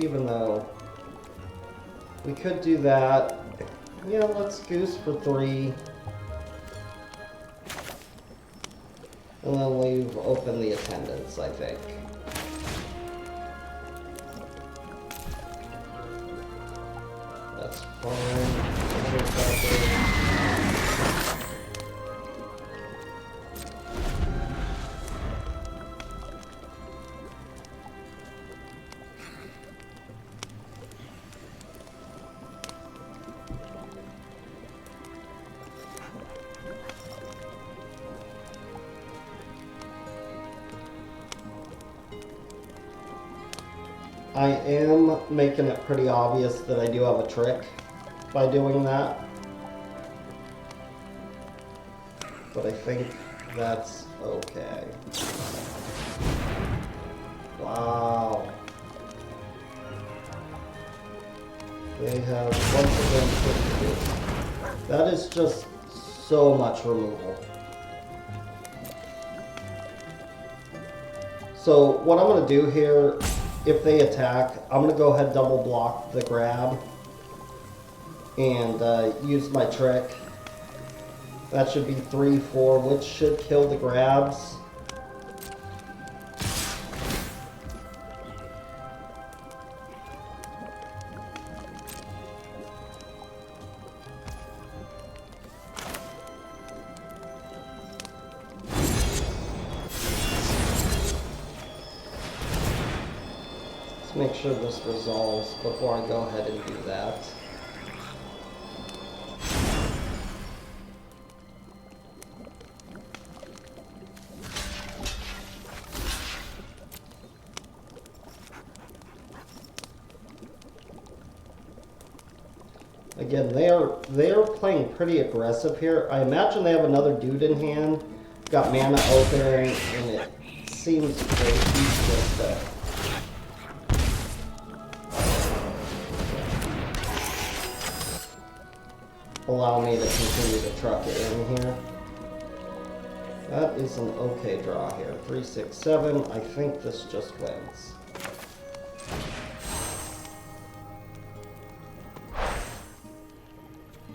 Even though we could do that. Yeah, let's Goose for 3. And then leave open the attendance, I think. That's fine. I am making it pretty obvious that I do have a trick by doing that. But I think that's okay. Wow. They have once again put this. That is just so much removal. So what I'm going to do here, if they attack, I'm going to go ahead and double block the grab and use my trick. That should be 3-4, which should kill the grabs. Let's make sure this resolves before I go ahead and do that. Again, they are playing pretty aggressive here. I imagine they have another dude in hand. Got mana open, and it seems very useless to allow me to continue to truck it in here. That is an okay draw here. 3, 6, 7. I think this just wins.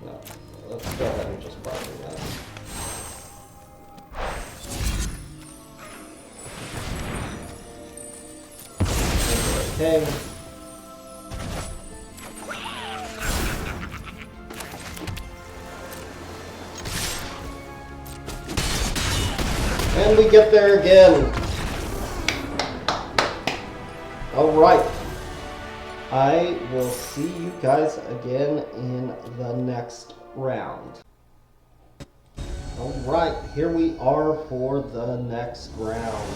No, let's go ahead and just property that. Okay. And we get there again. All right. I will see you guys again in the next round. All right, here we are for the next round.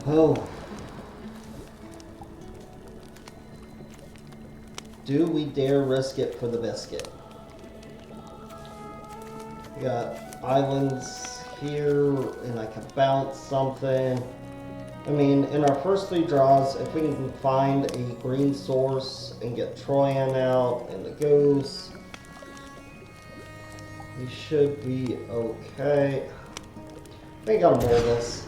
Oh. Do we dare risk it for the biscuit? We got islands here, and I can bounce something. I mean, in our first 3 draws, if we can find a green source and get Troyan out and the Goose, we should be okay. I think I'll roll this.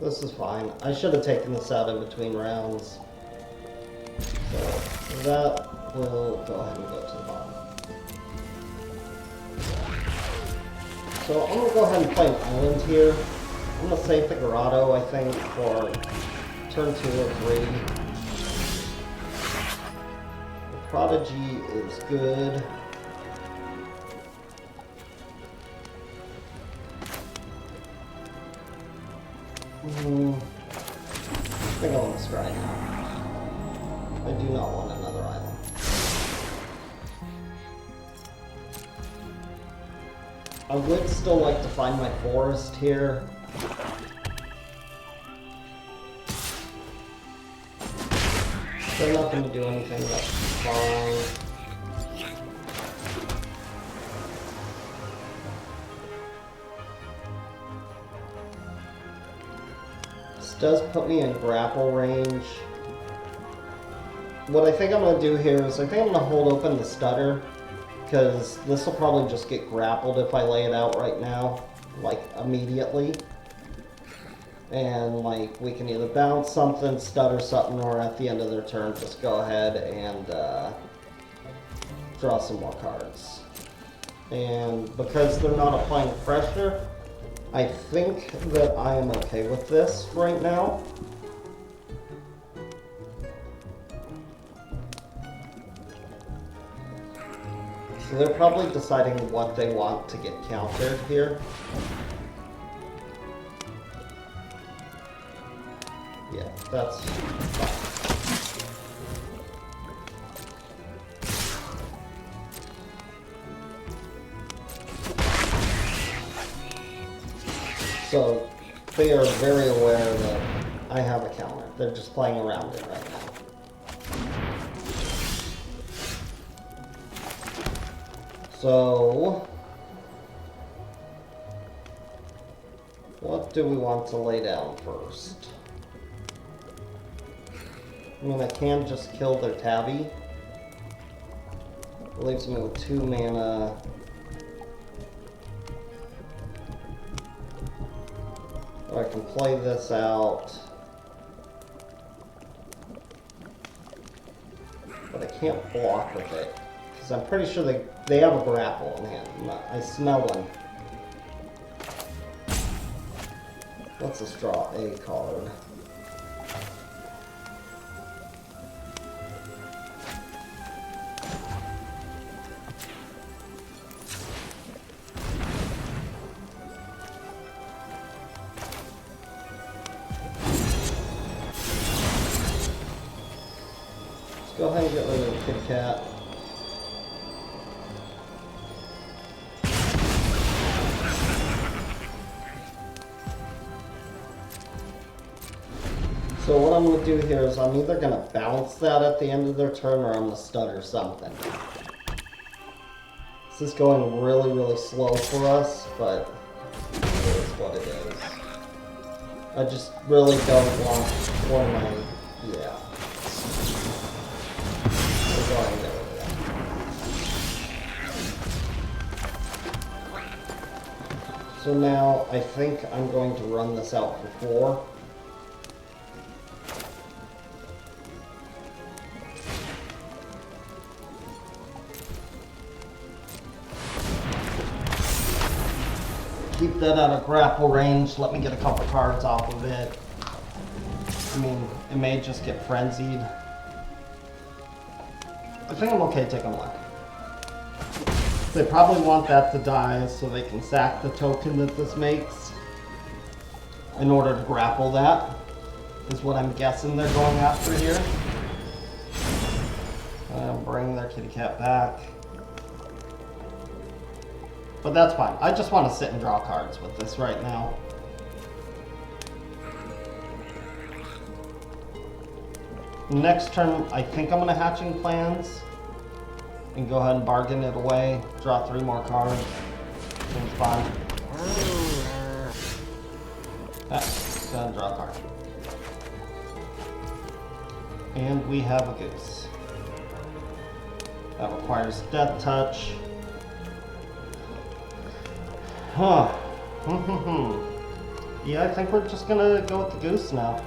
This is fine. I should have taken this out in between rounds. So that will go ahead and go to the bottom. So I'm going to go ahead and play an island here. I'm going to save the Grotto, I think, for turn 2 or 3. The Prodigy is good. I think I want to scry now. I do not want another island. I would still like to find my forest here. They're not going to do anything, that's fine. This does put me in grapple range. What I think I'm going to do here is I think I'm going to hold open the stutter, because this will probably just get grappled if I lay it out right now, like immediately. And like we can either bounce something, stutter something, or at the end of their turn just go ahead and draw some more cards. And because they're not applying pressure, I think that I am okay with this right now. So they're probably deciding what they want to get countered here. Yeah, that's fine. So they are very aware that I have a counter. They're just playing around it right now. So what do we want to lay down first? I mean, I can just kill their tabby. It leaves me with 2 mana. Or I can play this out. But I can't block with it. Because I'm pretty sure they have a grapple in hand. I smell one. Let's just draw a card. Go ahead and get rid of the kitty cat. So what I'm going to do here is I'm either going to bounce that at the end of their turn or I'm going to stutter something. This is going really, really slow for us, but it is what it is. I just really don't want one of my... yeah. So now I think I'm going to run this out for 4. Keep that out of grapple range. Let me get a couple cards off of it. I mean, it may just get frenzied. I think I'm okay taking 1. They probably want that to die so they can sack the token that this makes in order to grapple that, is what I'm guessing they're going after here. I'll bring their kitty cat back. But that's fine. I just want to sit and draw cards with this right now. Next turn, I think I'm going to Hatching Plans and go ahead and bargain it away. Draw 3 more cards. Seems fine. Go ahead and draw a card. And we have a Goose. That requires Death Touch. Huh. Yeah, I think we're just gonna go with the Goose now.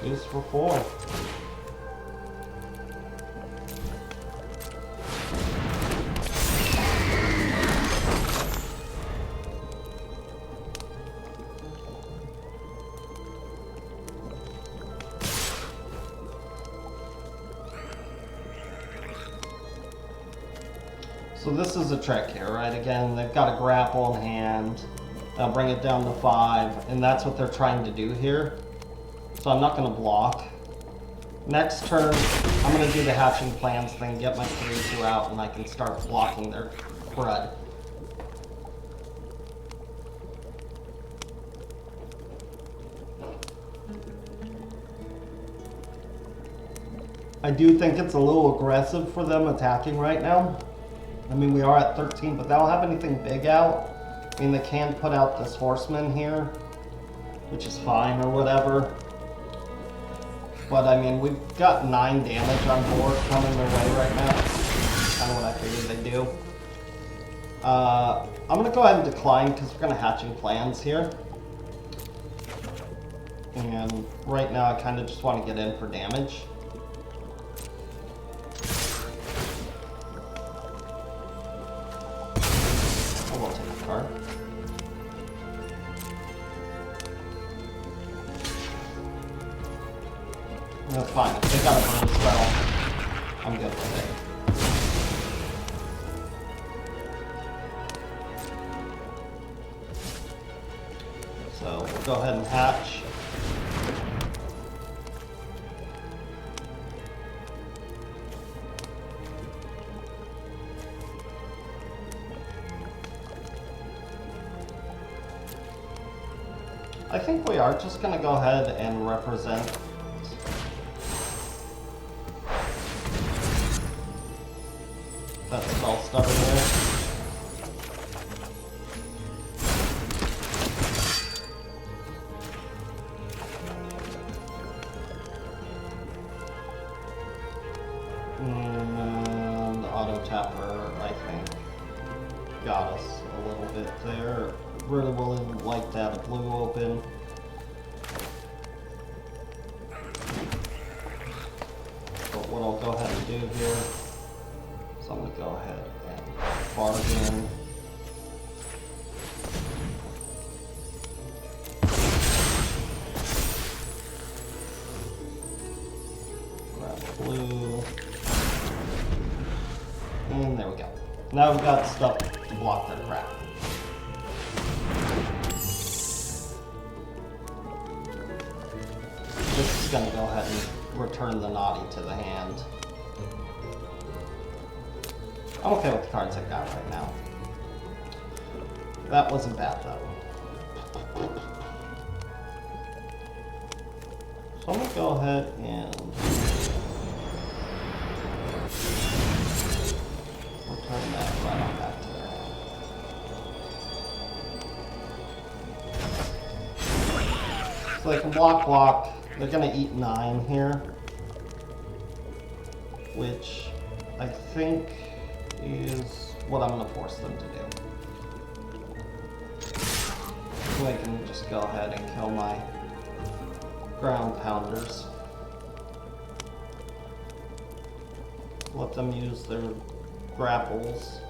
Goose for 4. So this is a trick here, right? Again, they've got a grapple in hand. I'll bring it down to 5, and that's what they're trying to do here. So I'm not going to block. Next turn, I'm going to do the hatching plans thing, get my 3-2 out, and I can start blocking their crud. I do think it's a little aggressive for them attacking right now. I mean, we are at 13, but they don't have anything big out. I mean, they can put out this horseman here, which is fine or whatever. But I mean, we've got 9 damage on board coming their way right now. Kind of what I figured they'd do. I'm going to go ahead and decline because we're going to hatching plans here. And right now I kind of just want to get in for damage. I will take a card. That's fine. If they got a burn spell, I'm good with it. So we'll go ahead and hatch. I think we are just going to go ahead and represent that spell stutter there. And the auto tapper, I think, got us a little bit there. Really would like to have a blue open. But what I'll go ahead and do here, so I'm going to go ahead and bargain. Grab blue. And there we go. Now we've got stuff to block their crap. This is going to go ahead and return the naughty to the hand. I'm okay with the cards I got right now. That wasn't bad though. So I'm going to go ahead and return that right on back to their hand. So they can block. They're going to eat 9 here, which I think is what I'm going to force them to do. So I can just go ahead and kill my ground pounders. Let them use their grapples.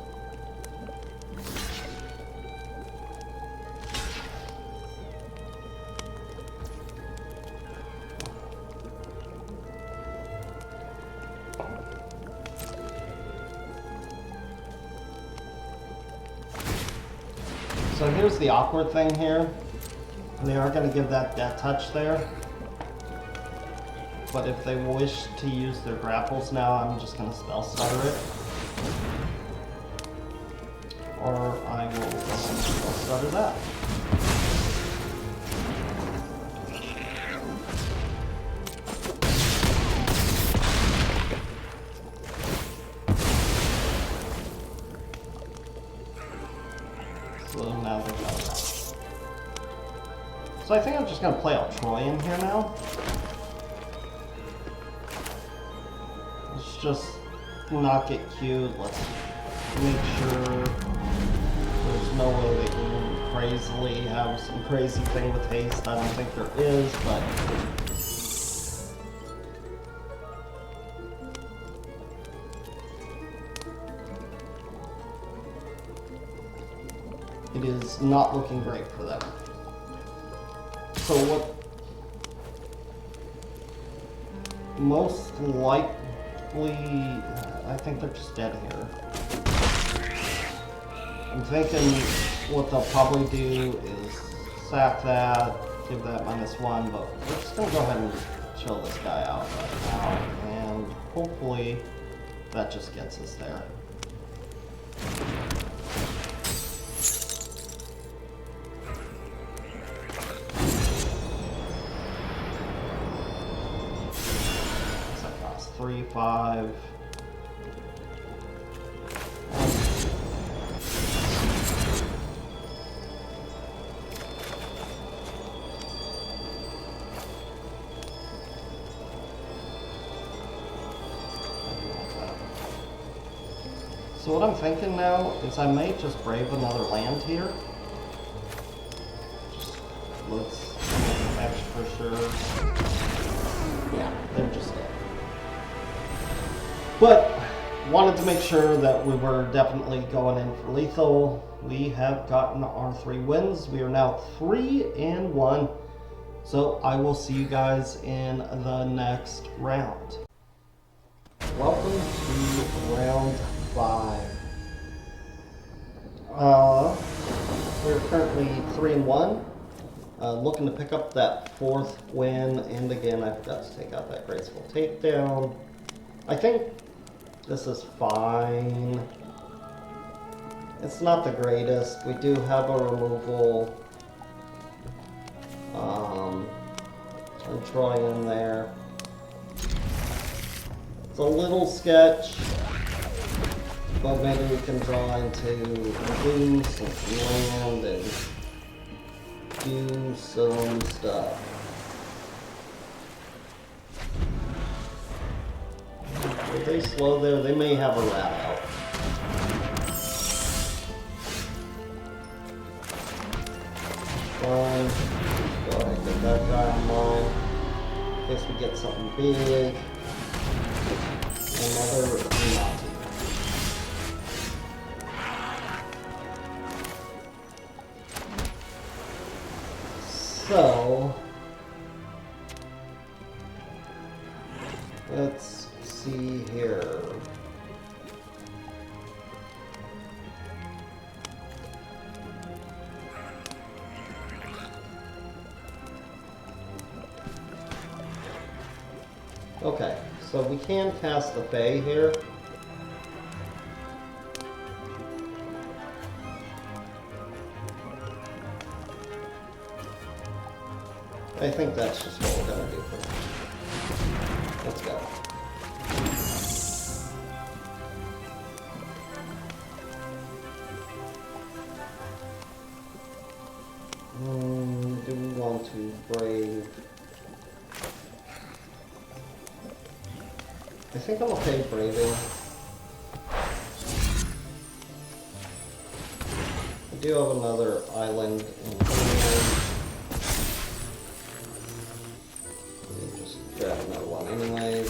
So here's the awkward thing here. They are going to give that death touch there. But if they wish to use their grapples now, I'm just going to spell stutter it. Or I will spell stutter that. So now they got that. So I think I'm just going to play out Troy in here now. Let's just not get queued. Let's make sure there's no way they can crazily have some crazy thing with haste. I don't think there is, but it is not looking great for them. So what most likely, I think they're just dead here. I'm thinking what they'll probably do is sack that, give that -1, but we're just gonna go ahead and chill this guy out right now, and hopefully that just gets us there. What's that cost? 3, 5. So what I'm thinking now is I may just brave another land here. Just let's catch for sure. Yeah, they're just dead. But wanted to make sure that we were definitely going in for lethal. We have gotten our 3 wins. We are now 3-1. So I will see you guys in the next round. Welcome to round 5. We're currently 3-1, looking to pick up that 4th win, and again I forgot to take out that graceful takedown. I think this is fine. It's not the greatest. We do have a removal and Troy in there. It's a little sketch. But maybe we can draw into Goose and land and do some stuff. If they slow there, they may have a rat out. Fine. Go ahead and get that guy online. In case we get something big. Another Nazi. So, let's see here. Okay, so we can cast the Fae here. I think that's just what we're gonna do for now. Let's go. Do we want to brave? I think I'm okay braving. I do have another island in here. Grab another one anyways.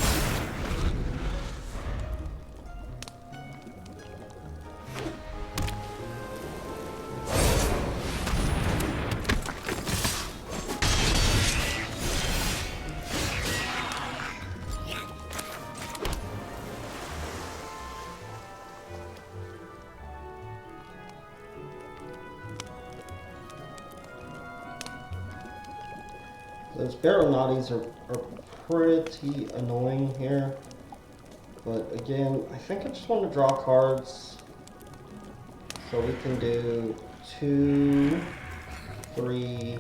Those Baronautis are pretty annoying here, but again, I think I just want to draw cards, so we can do 2, 3,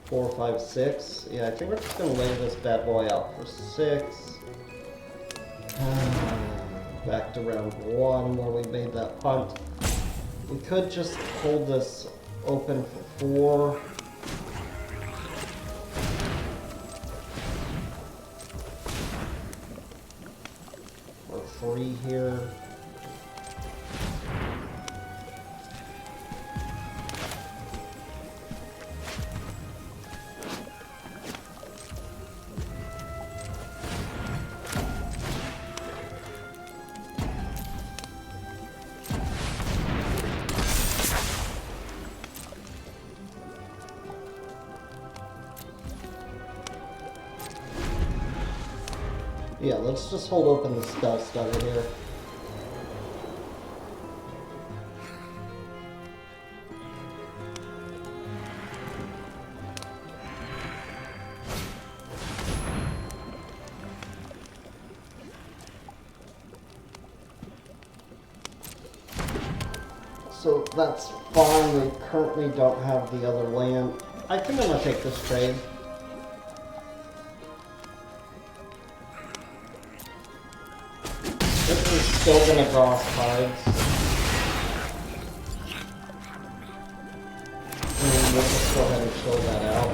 4, 5, 6. Yeah, I think we're just going to lay this bad boy out for 6. Back to round 1 where we made that punt. We could just hold this open for 4. Or 3 here. Yeah, let's just hold open the spell stutter here. So that's fine. We currently don't have the other land. I think I'm gonna take this trade. This is still gonna draw us cards. And we'll just go ahead and chill that out.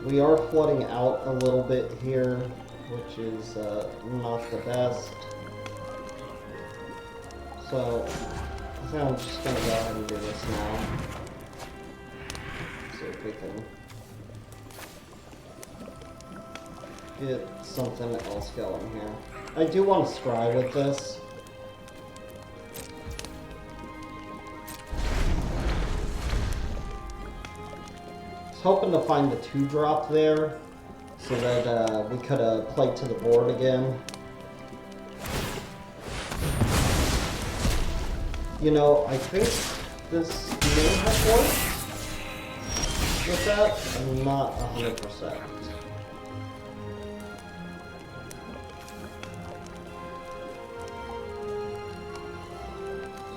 We are flooding out a little bit here, which is not the best. So I think I'm just going to go ahead and do this now. See if we can get something else going here. I do want to scry with this. Hoping to find the 2-drop there so that we could have played to the board again. You know, I think this may have worked with that. I'm not 100%.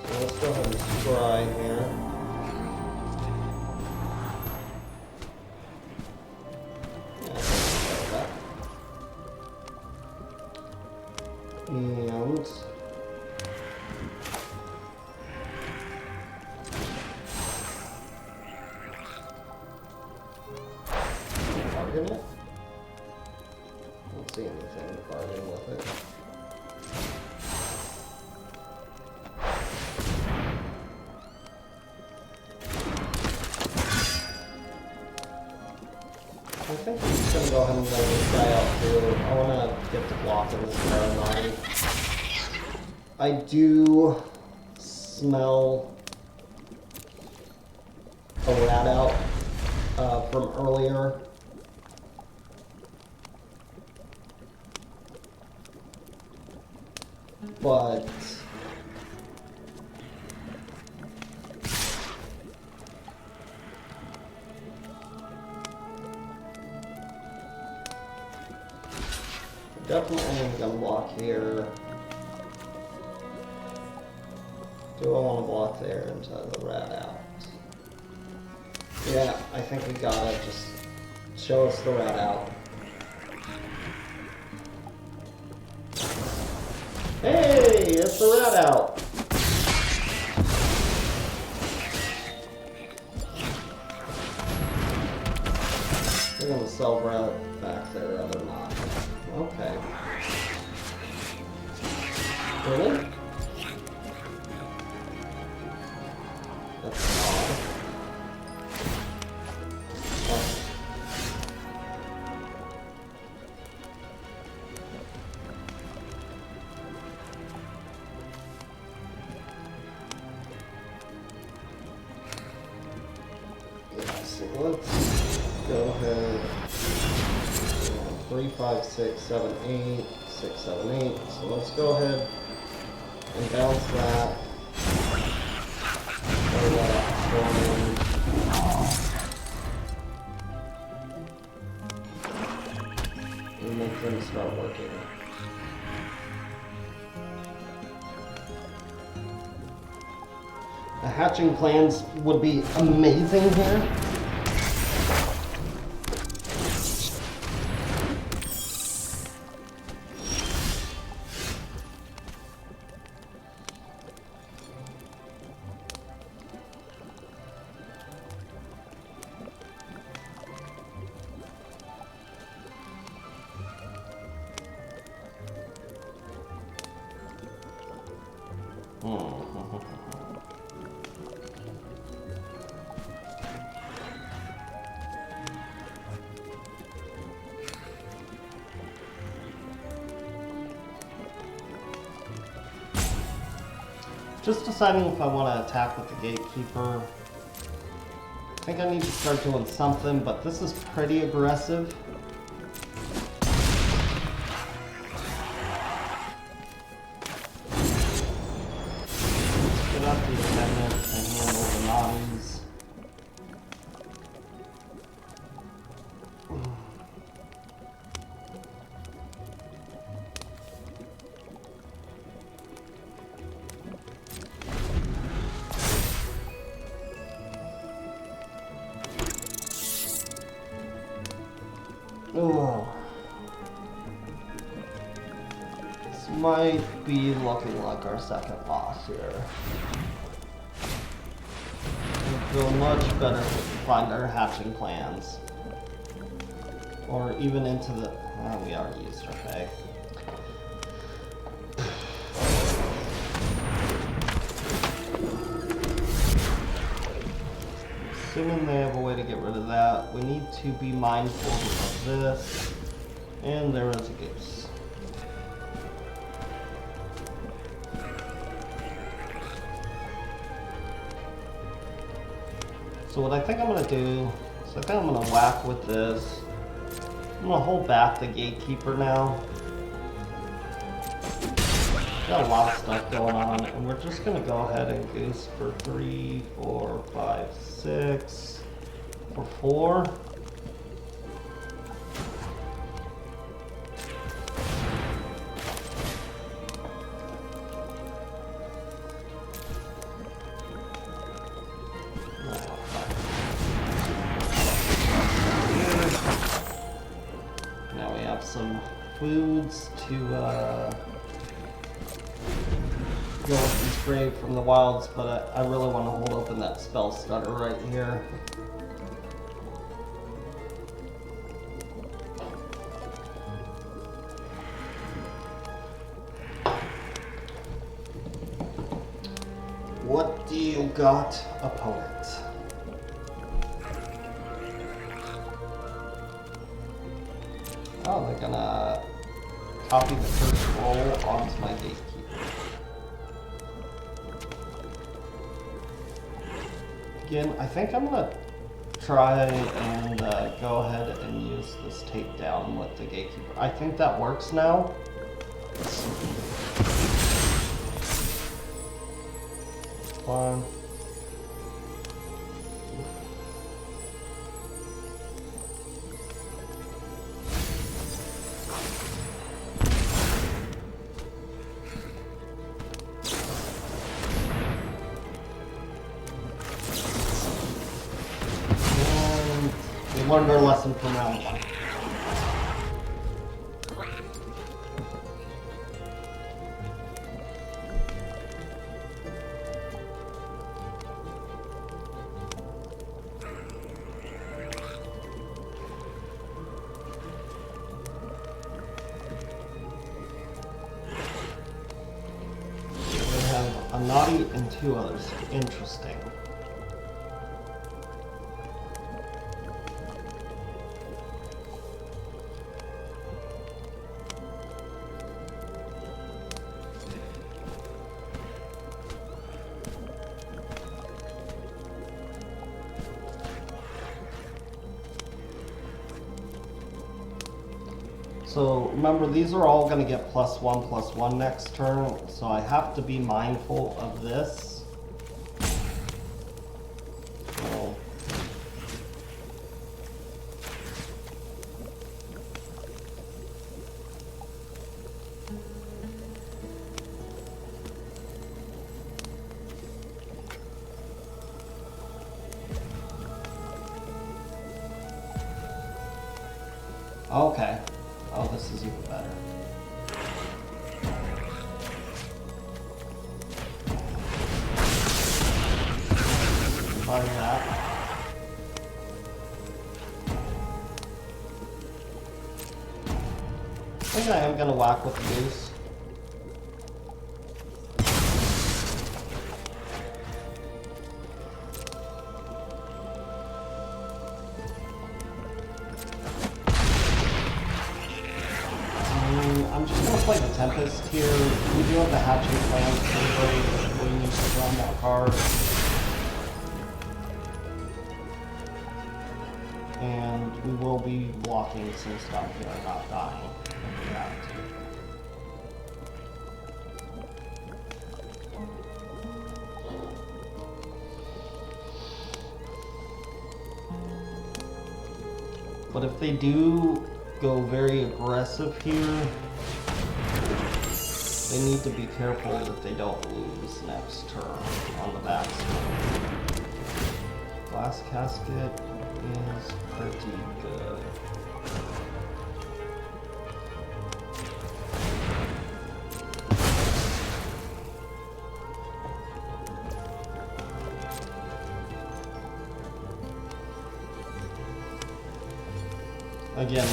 So let's go ahead and scry here. And bargain it? Don't see anything to bargain with it. I think I'm just gonna go ahead and let this guy out too. I wanna get the block in this Paramine. I do smell a rat out from earlier. But definitely gonna block here. Do I want to block there until the rat out? Yeah, I think we got it. Just show us the rat out. Hey, it's the rat out. We're gonna sell rat back there, other not. Okay. Really? That's odd. Oh. Yeah, so let's go ahead. 3, 5, 6, 7, 8, 6, 7, 8. So let's go ahead and bounce that. Throw that out for me. And make them start working. The hatching plans would be amazing here. Just deciding if I want to attack with the Gatekeeper. I think I need to start doing something, but this is pretty aggressive. Ugh. This might be looking like our second loss here. I feel much better if we can find our hatching plans. Or even into the... we already used our Fae. Assuming they have a way to get rid of that, we need to be mindful of this. And there is a Goose. So what I think I'm going to do is I think I'm going to whack with this. I'm going to hold back the Gatekeeper now. Got a lot of stuff going on, and we're just going to go ahead and Goose for 3, 4, 5, 6, for 4. Now we have some foods to go with this grave from the wilds, but I really want to hold open that spell stutter right here. What do you got, opponent? Oh, they're gonna copy the first roll onto my Gatekeeper. Again, I think I'm gonna try and go ahead and use this takedown with the Gatekeeper. I think that works now. One. And we learned our lesson from round 1. A naughty and 2 others. Interesting. So remember, these are all going to get +1/+1 next turn, so I have to be mindful of this. So, okay. Oh, this is even better. Find that. I think I am gonna whack with the Goose. I'm just going to play the Tempest here. We do have the hatching plans if we need to run that card. And we will be blocking some stuff here, not dying. But if they do go very aggressive here, they need to be careful that they don't lose next turn on the back swing. Glass Casket is pretty good. Again,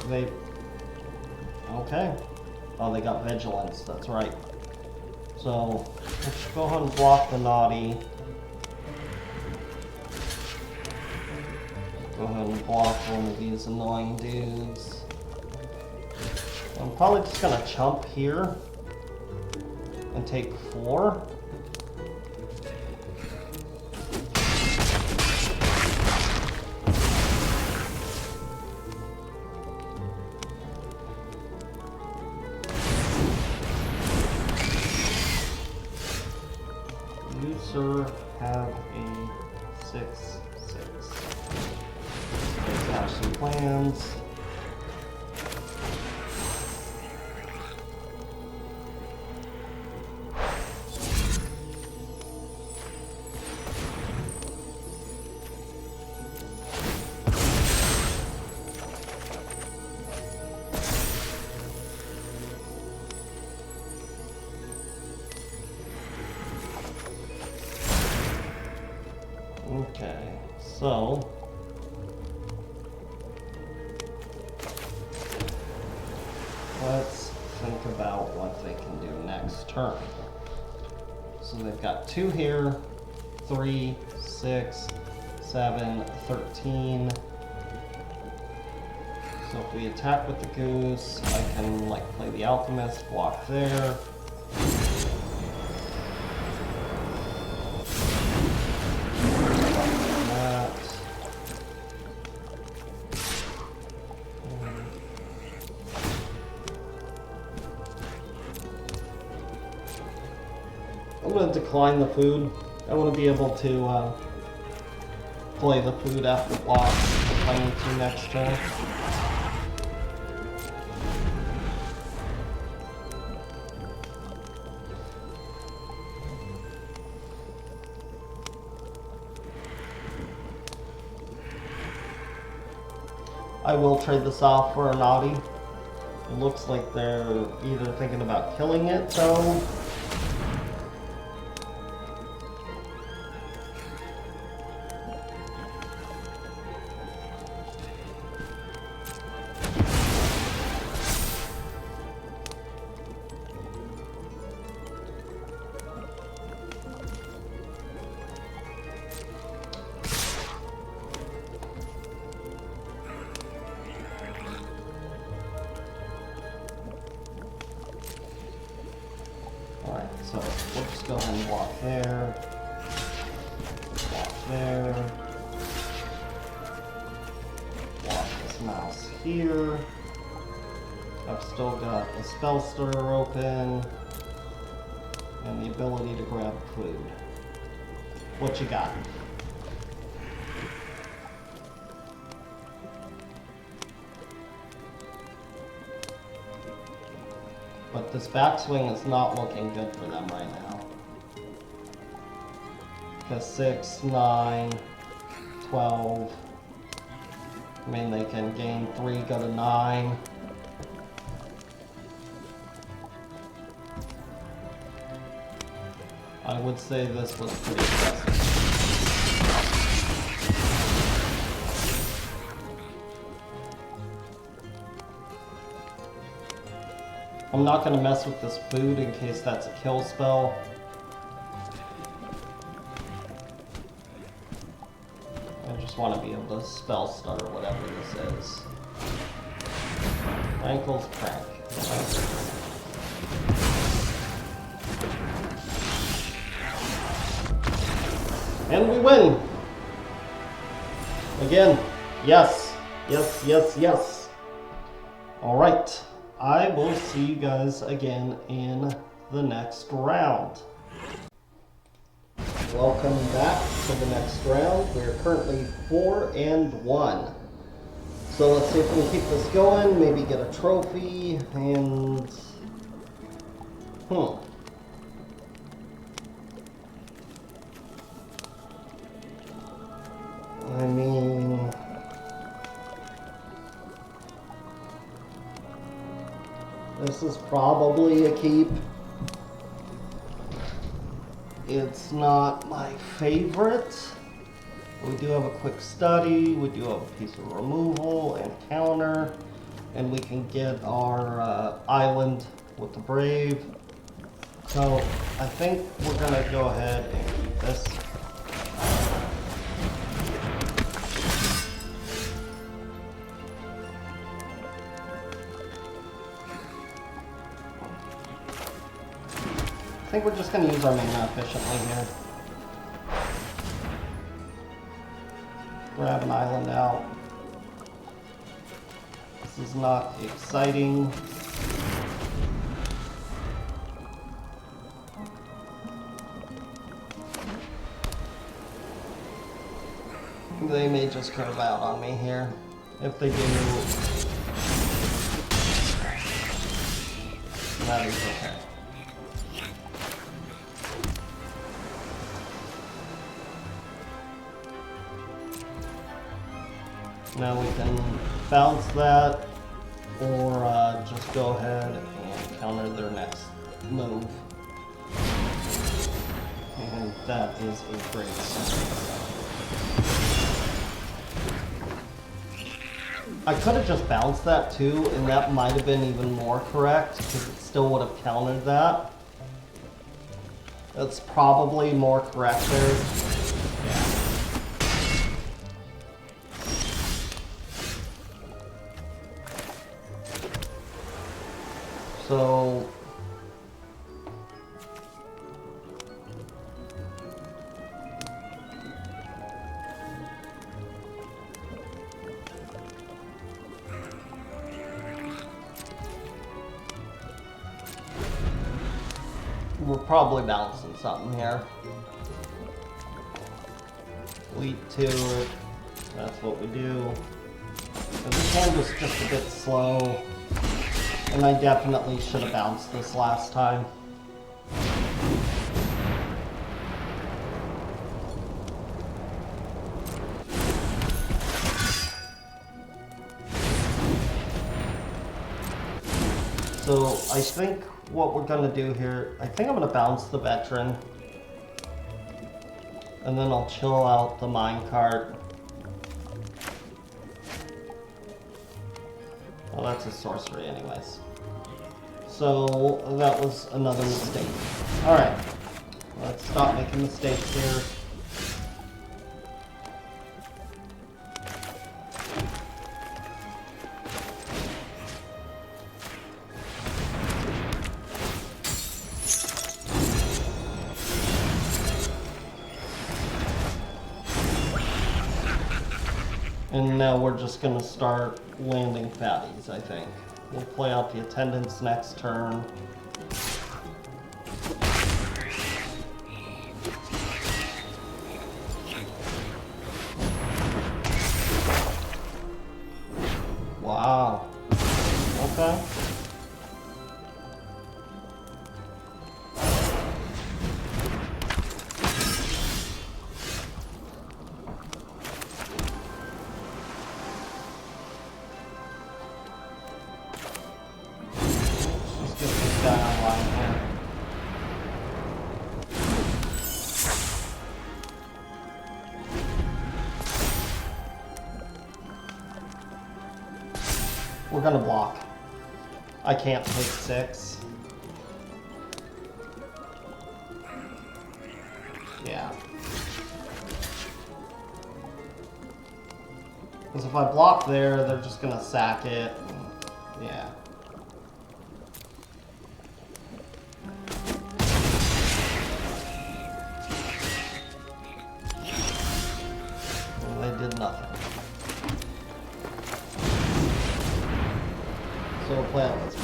they okay. Oh, they got vigilance, that's right. So, let's go ahead and block the naughty. Go ahead and block one of these annoying dudes. I'm probably just gonna chump here and take 4. You, sir, have a 6/6. Let's have some plans. Okay, so let's think about what they can do next turn. So they've got 2 here, 3, 6, 7, 13. So if we attack with the Goose, I can like play the Alchemist, block there. I'm going to decline the food. I want to be able to play the food after block if I need to next turn. I will trade this off for a naughty. It looks like they're either thinking about killing it though. Alright, so we'll just go ahead and walk there. Walk there. Walk this mouse here. I've still got the spell stirrer open. And the ability to grab food. What you got? But this backswing is not looking good for them right now. Because 6, 9, 12. I mean, they can gain 3, go to 9. I would say this was pretty aggressive. I'm not going to mess with this food in case that's a kill spell. I just want to be able to spell stun or whatever this is. Ankles crank. And we win! Again, yes, yes, yes, yes. Alright. I will see you guys again in the next round. Welcome back to the next round. We are currently 4-1. So let's see if we can keep this going, maybe get a trophy, and... I mean... this is probably a keep. It's not my favorite, We do have a quick study, we do have a piece of removal and counter, and we can get our island with the Brave. So I think we're gonna go ahead and keep this. I think we're just gonna use our mana efficiently here. Grab an island out. This is not exciting. They may just curve out on me here. If they do, that is okay. Now we can bounce that, or just go ahead and counter their next move. And that is a great start. I could have just bounced that too, and that might have been even more correct, because it still would have countered that. That's probably more correct there. Yeah. So we're probably balancing something here. Leap to it. That's what we do. But this hand was just a bit slow. And I definitely should have bounced this last time. So I think what we're gonna do here, I think I'm gonna bounce the veteran. And then I'll chill out the minecart. Well, that's a sorcery anyways. So that was another mistake. Alright, let's stop making mistakes here. And now we're just gonna start landing fatties, I think. We'll play out the attendants next turn. Wow. Okay. We're gonna block. I can't take 6. Yeah. Because if I block there, they're just gonna sack it. Yeah. And they did nothing. So we'll play out this one.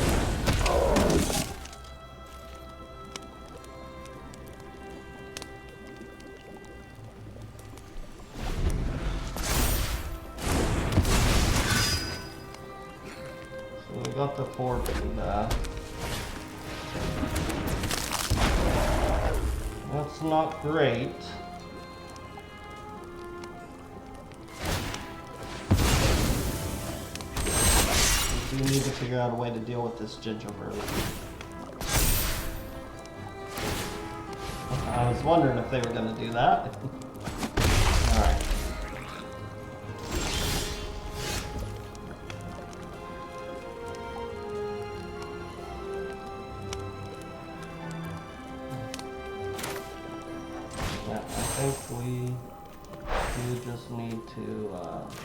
So we got the 4 back. That's not great. We need to figure out a way to deal with this gingerbread. I was wondering if they were going to do that. Alright.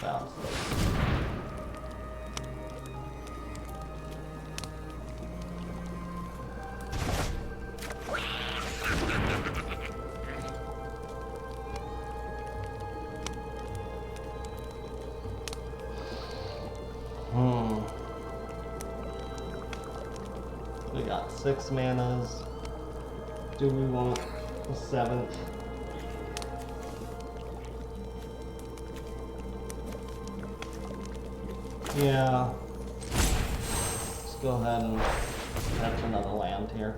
bounce this. We got 6 manas. Do we want a 7th? Yeah. Let's go ahead and catch another land here.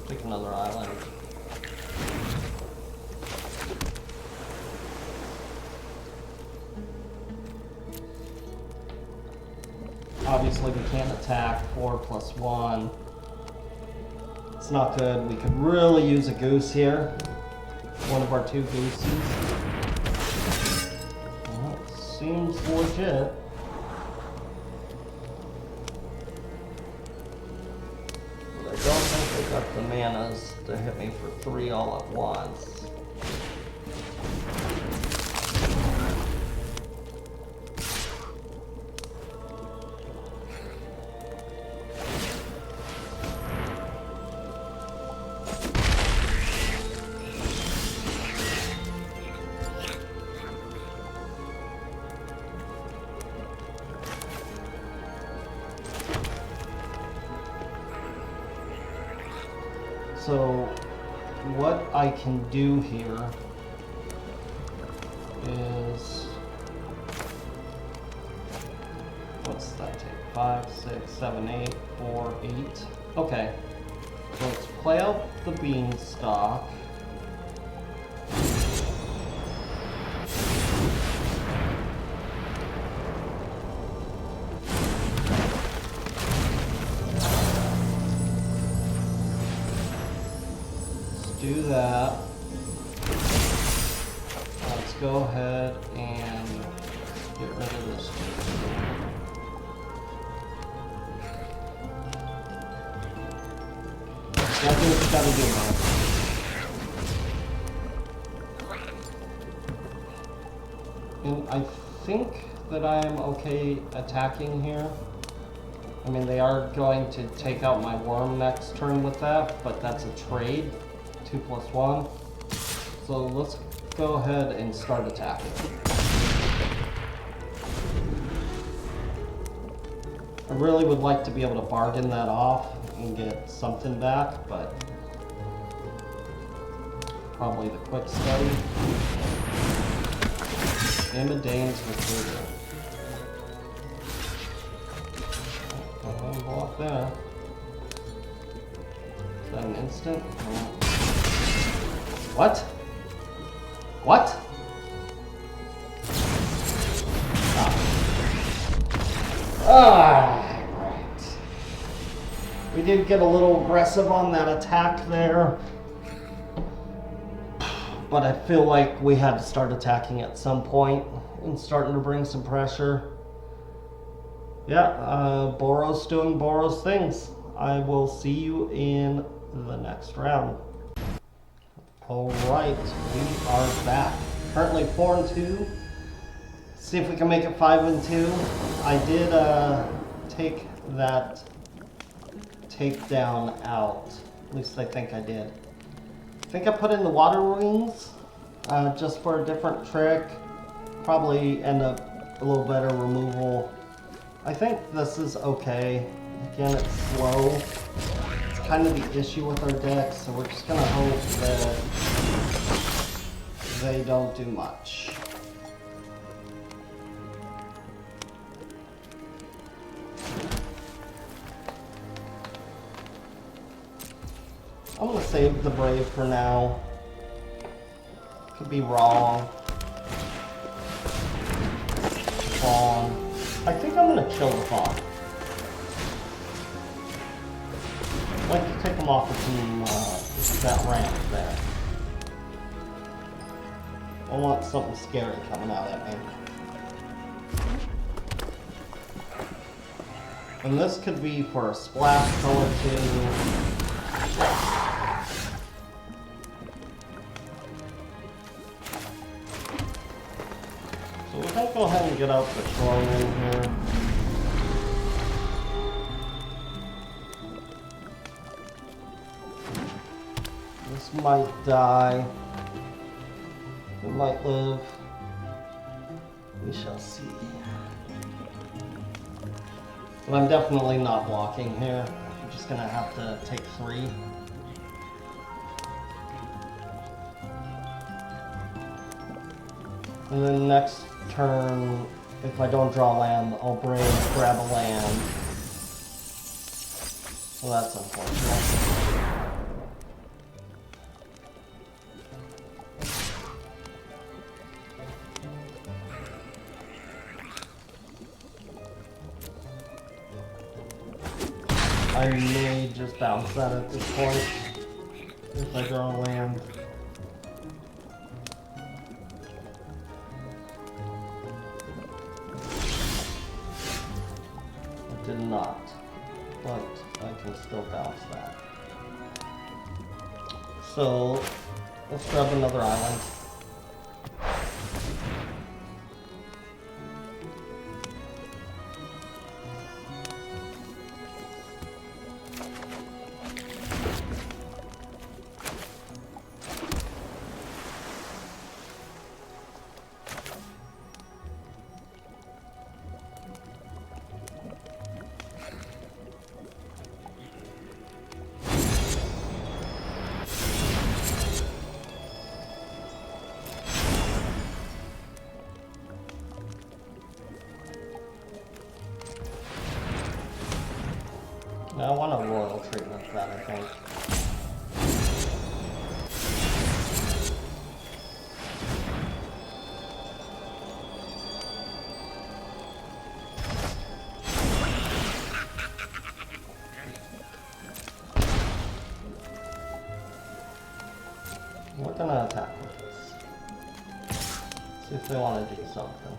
Pick another island. Obviously we can't attack 4+1. It's not good. We could really use a goose here. One of our 2 gooses. Well, it seems legit. But I don't think they got the manas to hit me for 3 all at once. So what I can do here is, what's that take? 5, 6, 7, 8, 4, 8. Okay, so let's play out the beanstalk. Do that. Let's go ahead and get rid of this. Gotta do what you gotta do, man. And I think that I'm okay attacking here. I mean, they are going to take out my worm next turn with that, but that's a trade. 2+1. So let's go ahead and start attacking. I really would like to be able to bargain that off and get something back, but probably the quick study. Dane's recruiter. Block there. Is that an instant? No. What? What? Right. We did get a little aggressive on that attack there. But I feel like we had to start attacking at some point and starting to bring some pressure. Yeah, Boros doing Boros things. I will see you in the next round. Alright, we are back. Currently 4-2. See if we can make it 5-2. I did take that takedown out. At least I think I did. I think I put in the water wings just for a different trick. Probably end up a little better removal. I think this is okay. Again, it's slow. Kind of the issue with our deck, so we're just gonna hope that they don't do much. I'm gonna save the Brave for now. Could be wrong. Fawn. I think I'm gonna kill the Fawn. I'd like to take them off of that ramp there. I want something scary coming out at me. And this could be for a splash color too. think go ahead and get out the Tron in here. This might die. It might live. We shall see. But I'm definitely not blocking here. I'm just gonna have to take 3. And then next turn, if I don't draw land, I'll grab a land. So that's unfortunate. I may just bounce that at this point if I draw a land. It did not, but I can still bounce that. So let's grab another island. I want a royal treatment for that, I think. We're gonna attack with this. See if they want to do something.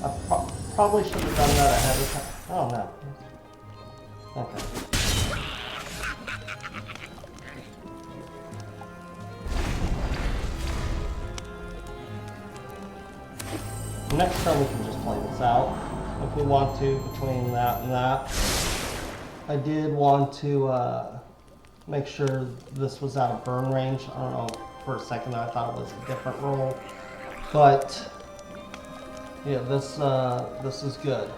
I probably should have done that ahead of time. Oh no. Okay. Next turn we can just play this out if we want to, between that and that. I did want to make sure this was out of burn range. I don't know, for a second I thought it was a different roll. But yeah, this is good.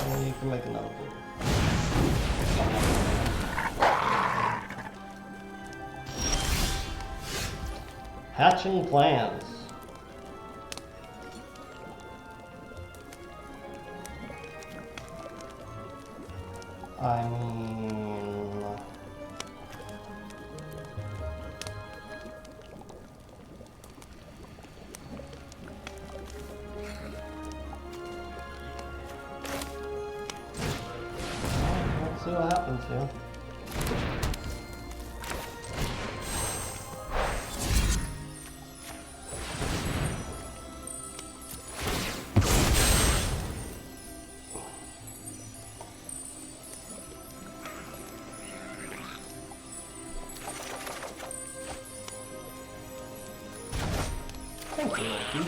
And you can make another blue. Hatching plans. I mean, let's see what happens here. Thank you, Loki.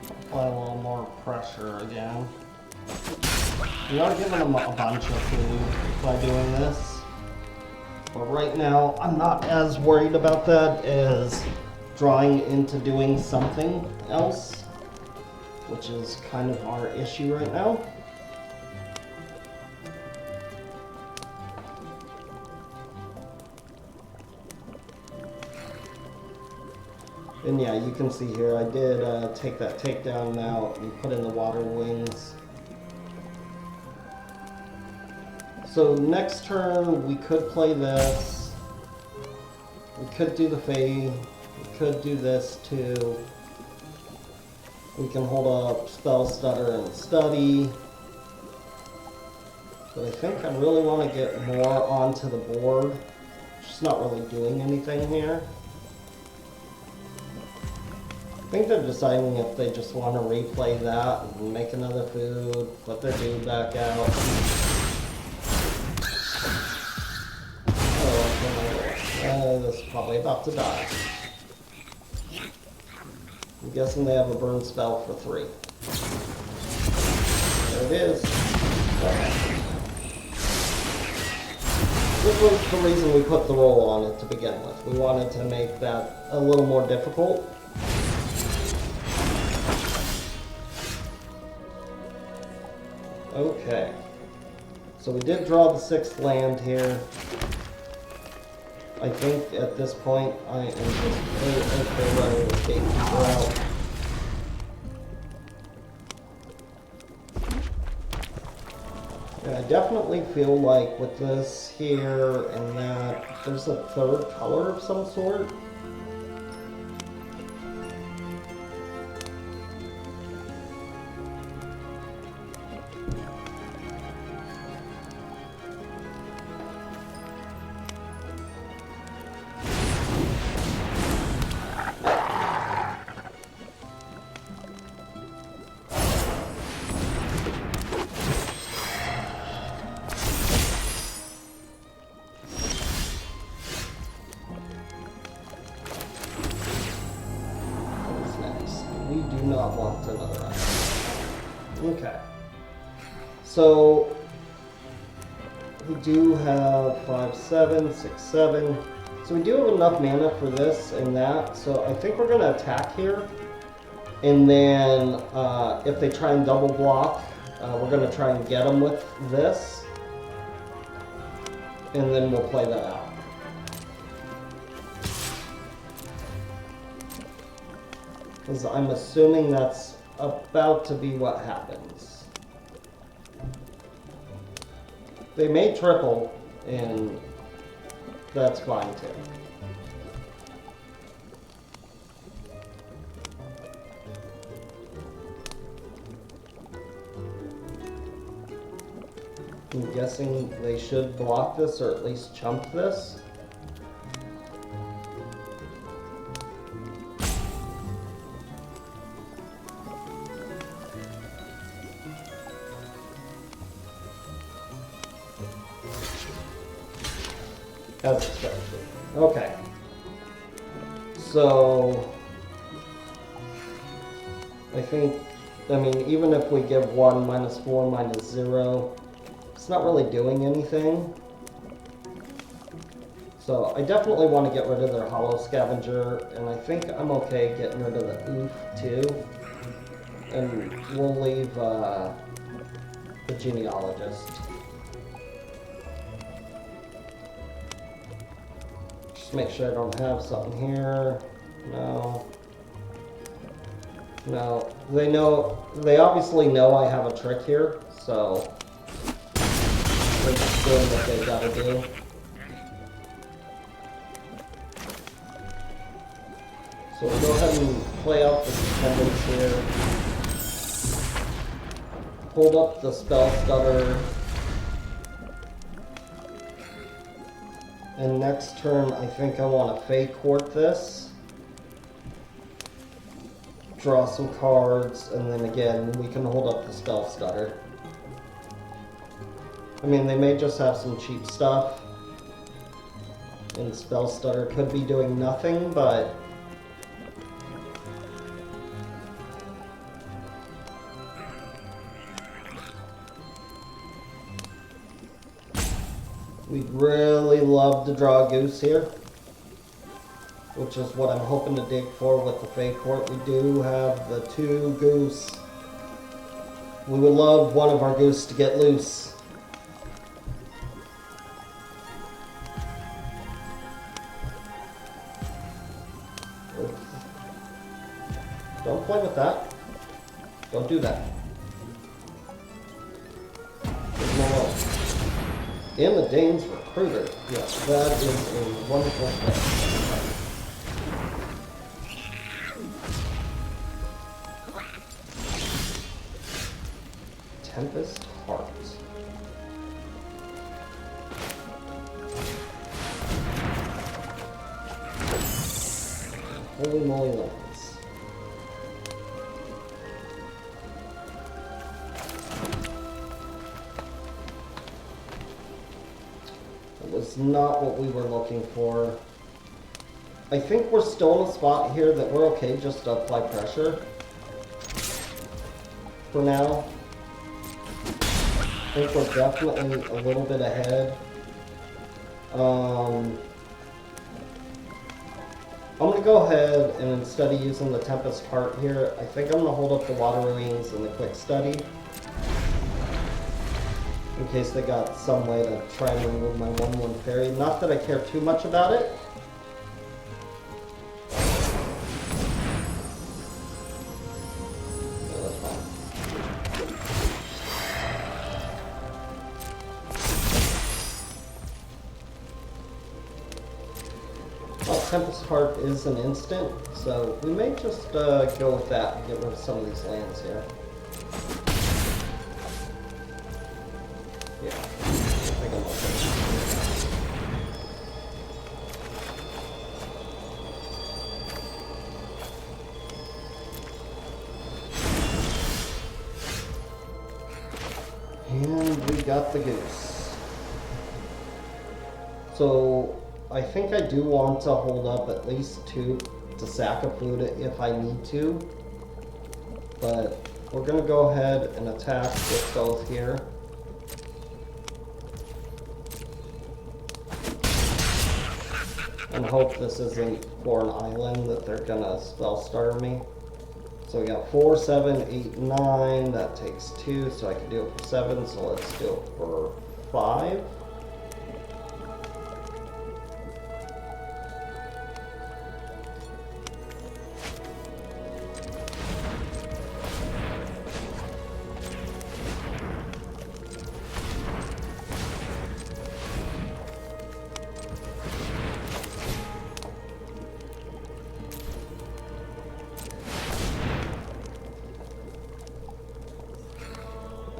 Apply a little more pressure again. We are giving them a bunch of food by doing this. But right now, I'm not as worried about that as drawing into doing something else, which is kind of our issue right now. And yeah, you can see here, I did take that takedown out and put in the water wings. So next turn, we could play this. We could do the fade. We could do this too. We can hold up Spell Stutter and Study. But I think I really want to get more onto the board. Just not really doing anything here. I think they're deciding if they just want to replay that and make another food, put their dude back out. Oh, this is probably about to die. I'm guessing they have a burn spell for 3. There it is. Okay. This was the reason we put the roll on it to begin with. We wanted to make that a little more difficult. Okay. So we did draw the 6th land here. I think at this point I am just okay running the gatekeeper out. Yeah, I definitely feel like with this here and that, there's a 3rd color of some sort. We do not want another item. Okay. So we do have 5, 7, 6, 7. So we do have enough mana for this and that. So I think we're going to attack here. And then if they try and double block, we're going to try and get them with this. And then we'll play that out. Because I'm assuming that's about to be what happens. They may triple, and that's fine too. I'm guessing they should block this, or at least chump this. As expected. Okay. So I mean, even if we give 1 -4 -0, it's not really doing anything. So I definitely want to get rid of their Hollow Scavenger, and I think I'm okay getting rid of the Oof too. And we'll leave the Genealogist. Just make sure I don't have something here. No. No. They obviously know I have a trick here, so they're just doing what they gotta do. So we'll go ahead and play out the dependence here. Hold up the Spell Stutter. And next turn, I think I want to Fey Court this. Draw some cards, and then again, we can hold up the Spell Stutter. I mean, they may just have some cheap stuff. And Spell Stutter could be doing nothing, but we'd really love to draw a Goose here, which is what I'm hoping to dig for with the Fey Court. We do have the 2 Goose. We would love one of our Goose to get loose. Don't play with that. Don't do that. There's no way. Emma Dane's Recruiter. Yes, that is a wonderful thing. Tempest Heart. Holy moly lemons. is not what we were looking for. I think we're still in a spot here that we're okay just to apply pressure. For now. I think we're definitely a little bit ahead. I'm going to go ahead and instead of using the Tempest Heart here, I think I'm going to hold up the Water Wings and the Quick Study. In case they got some way to try and remove my 1/1 fairy. Not that I care too much about it. Yeah, that's fine. Well, Tempest Heart is an instant, so we may just go with that and get rid of some of these lands here. Yeah, I think I'm okay. And we got the Goose. So I think I do want to hold up at least 2 to sack a food if I need to. But we're going to go ahead and attack with both here. And hope this isn't for an island that they're gonna spell starter me. So we got 4, 7, 8, 9. That takes 2, so I can do it for 7. So let's do it for 5.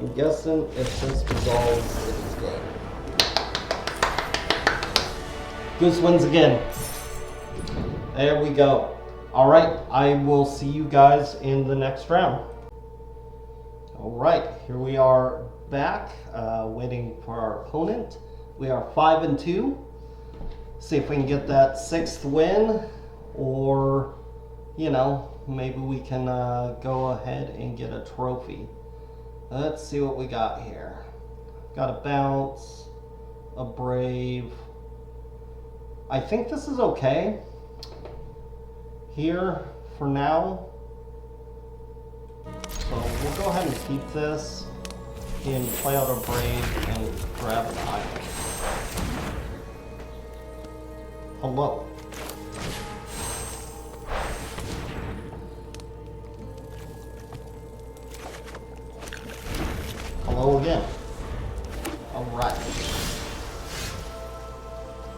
I'm guessing if this resolves, it is game. Goose wins again. There we go. Alright, I will see you guys in the next round. Alright, here we are back, waiting for our opponent. We are 5-2. See if we can get that 6th win, or, you know, maybe we can go ahead and get a trophy. Let's see what we got here. Got a bounce, a brave. I think this is okay here for now. So we'll go ahead and keep this and play out a brave and grab an island. Hello. Hello again. Alright.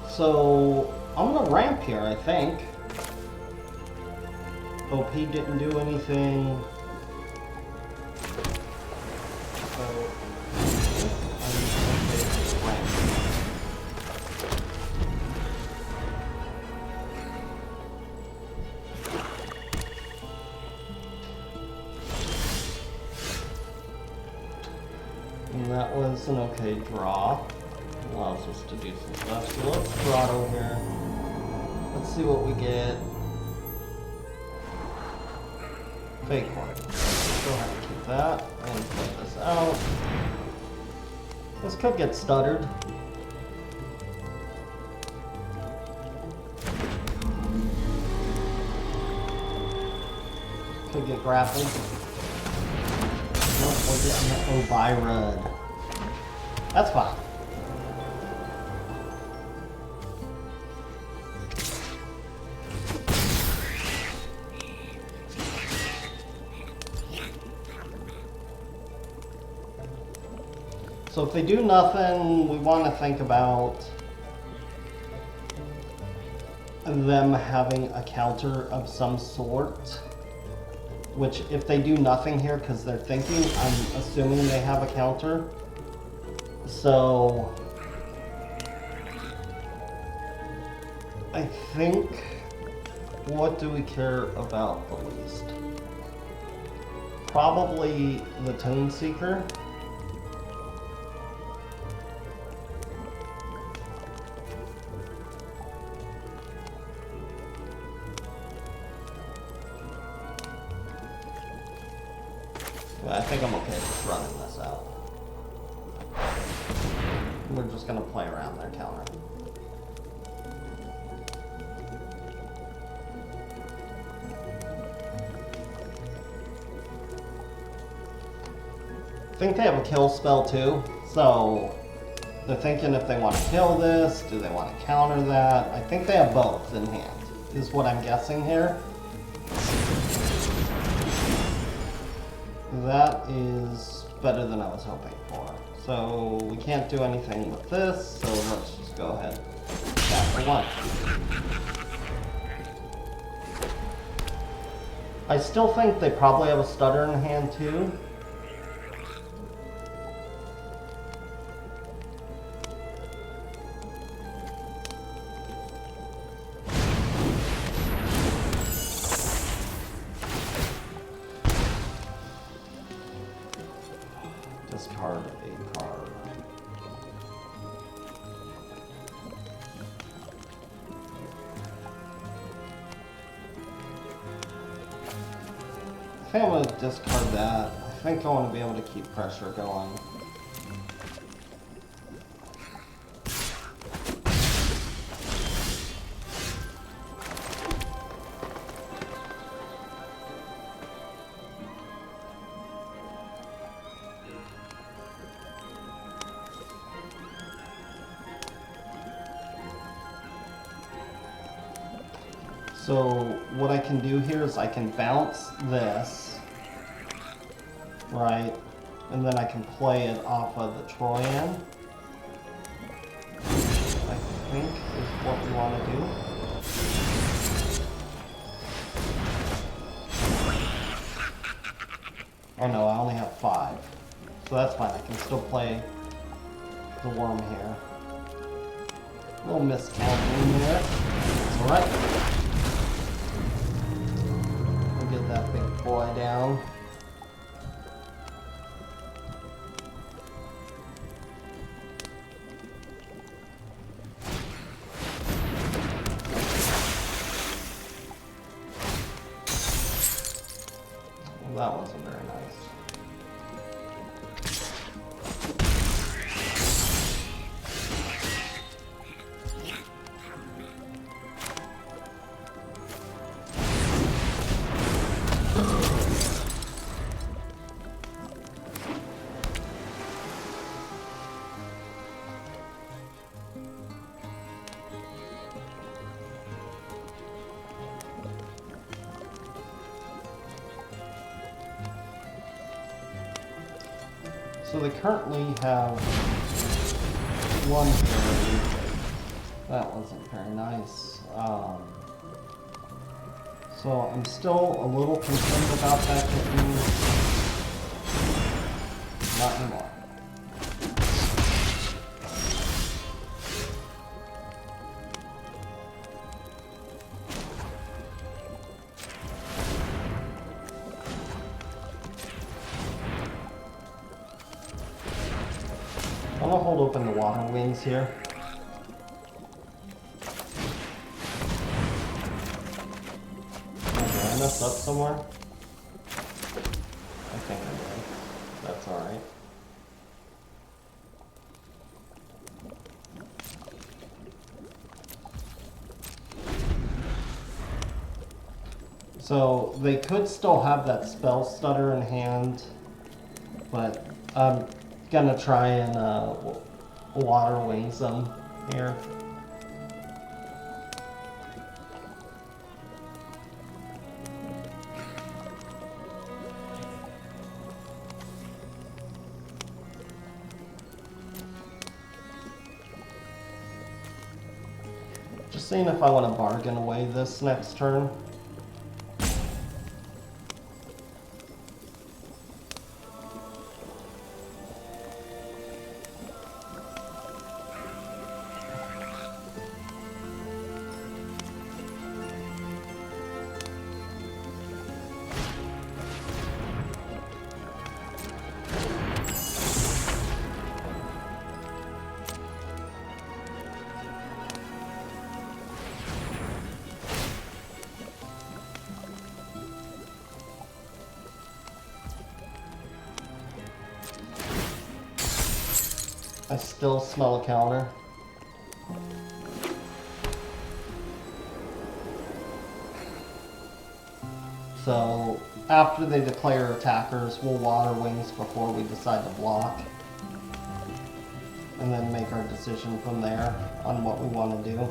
So, I'm gonna ramp here, I think. Hope he didn't do anything. So, I'm okay to ramp. And that was an okay draw. Allows us to do some stuff. So let's throttle here. Let's see what we get. Fake one. Go ahead and keep that and put this out. This could get stuttered. Could get grappled. Nope, we're getting the Ovirud. That's fine. So if they do nothing, we want to think about them having a counter of some sort. Which, if they do nothing here because they're thinking, I'm assuming they have a counter. So, I think, what do we care about the least? Probably the Tone Seeker. But I think I'm okay just running this out. We're just gonna play around their counter. I think they have a kill spell too, so they're thinking if they want to kill this, do they want to counter that? I think they have both in hand, is what I'm guessing here. That is better than I was hoping for. So we can't do anything with this, so let's just go ahead and tap for one. I still think they probably have a stutter in hand too. Discard a card. I think I'm going to discard that. I think I want to be able to keep pressure going. So what I can do here is I can bounce this, right, and then I can play it off of the Troyan, I think is what we want to do. Oh no, I only have 5, so that's fine, I can still play the worm here. A little miscounting in there, it's alright. Get that big boy down. Well, that wasn't very nice. So they currently have one fairy. That wasn't very nice. So I'm still a little concerned about that technique. Not anymore. I'm gonna hold open the water wings here. Did I mess up somewhere? I think I did. That's alright. So they could still have that spell stutter in hand, but I'm gonna try and water wings them here. Just seeing if I want to bargain away this next turn. still smell a counter. So after they declare attackers, we'll water wings before we decide to block. And then make our decision from there on what we want to do.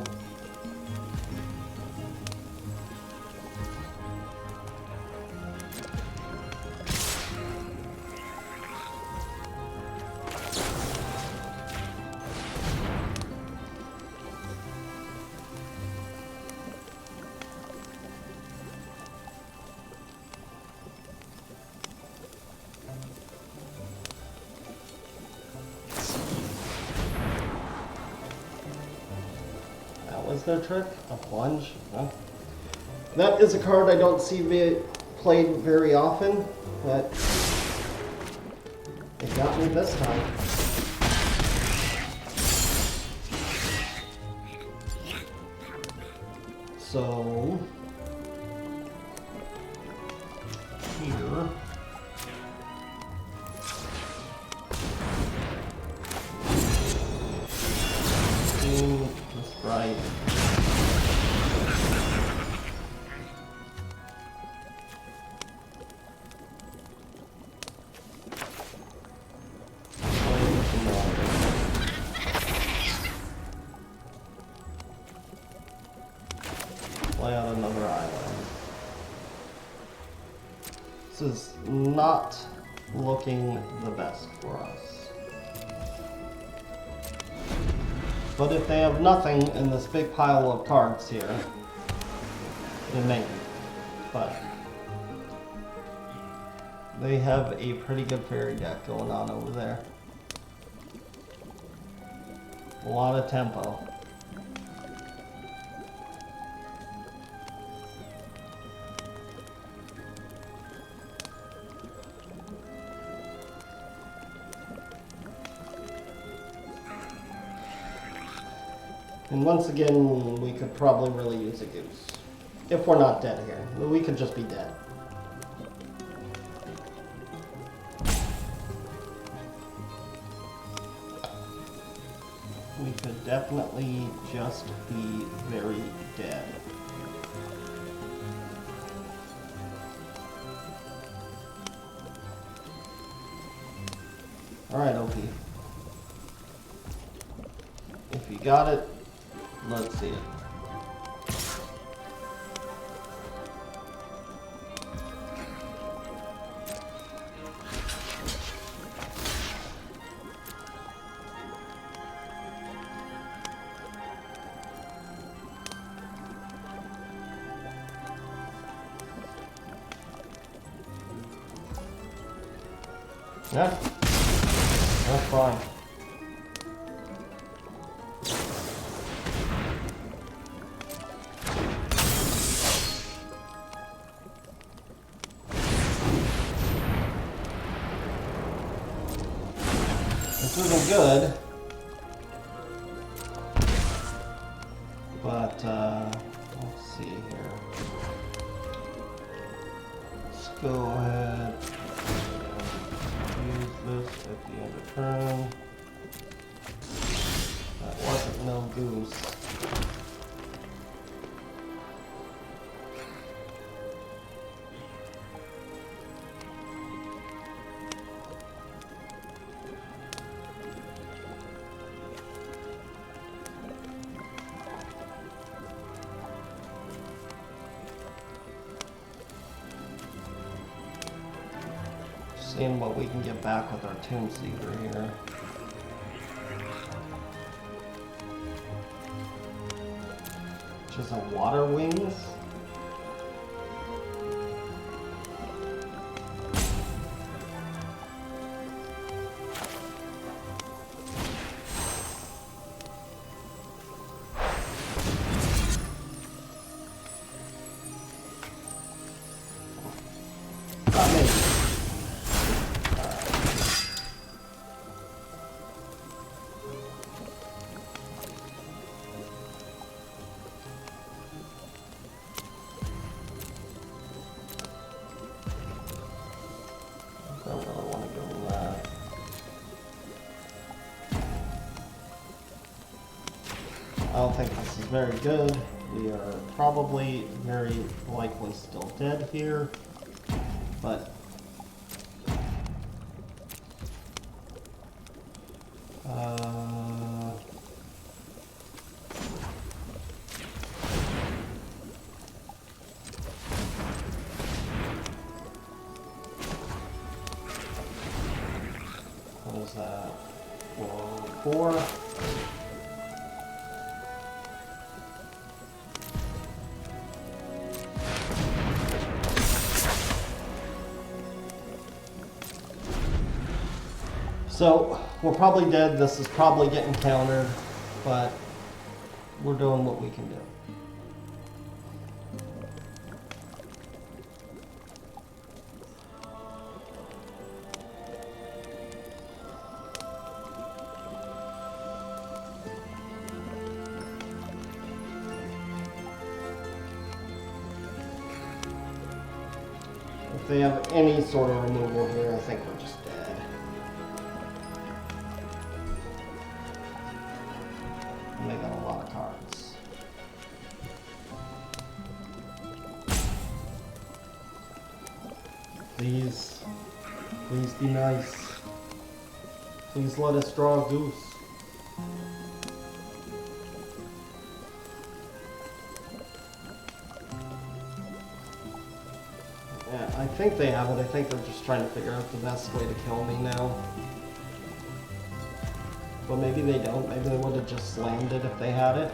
Was their trick? A plunge? No. That is a card I don't see played very often, but it got me this time. So here. That's right. Play out another island. This is not looking the best for us. But if they have nothing in this big pile of cards here, it may be. But they have a pretty good fairy deck going on over there. A lot of tempo. And once again, we could probably really use a Goose. If we're not dead here. We could just be dead. We could definitely just be very dead. Alright, OP. If you got it, let's see it. Yeah, that's fine. This isn't good, but let's see here. Let's go ahead. Use this at the end of turn. That wasn't no Goose. Seeing what we can get back with our Tomb Seeker here. Which is a Water Wings. Not maybe. very good. We are probably very likely still dead here, but what is that? 4. So, we're probably dead. This is probably getting countered, but we're doing what we can do. If they have any sort of removal here, I think we're just dead. And they got a lot of cards. Please be nice. Please let us draw a Goose. Yeah, I think they have it. I think they're just trying to figure out the best way to kill me now. But maybe they don't. Maybe they would have just slammed it if they had it.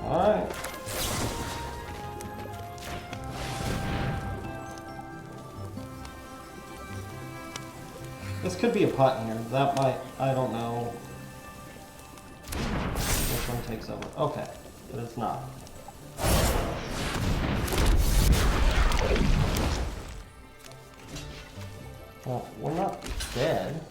Alright. This could be a putt here. That might, I don't know. Which one takes over? Okay, but it's not. Well, we're not dead.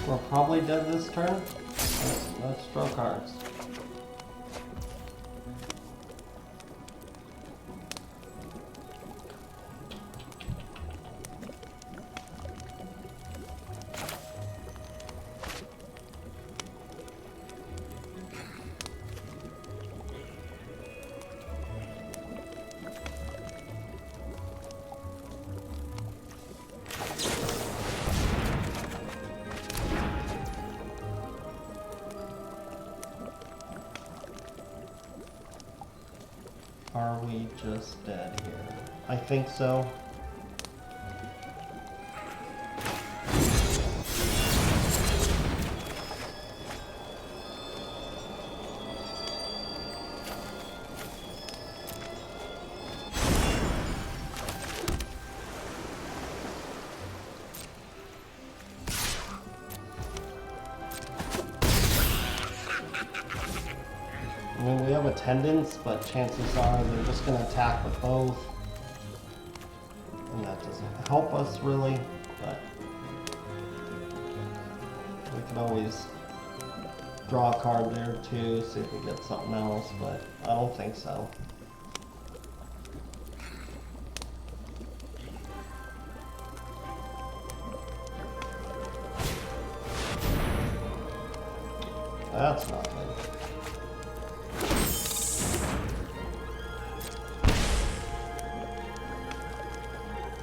We're probably dead this turn. Let's draw cards. Are we just dead here? I think so. I mean, we have attendance, but chances are they're just going to attack with both. And that doesn't help us really, but we could always draw a card there too, see if we get something else, but I don't think so. That's not good.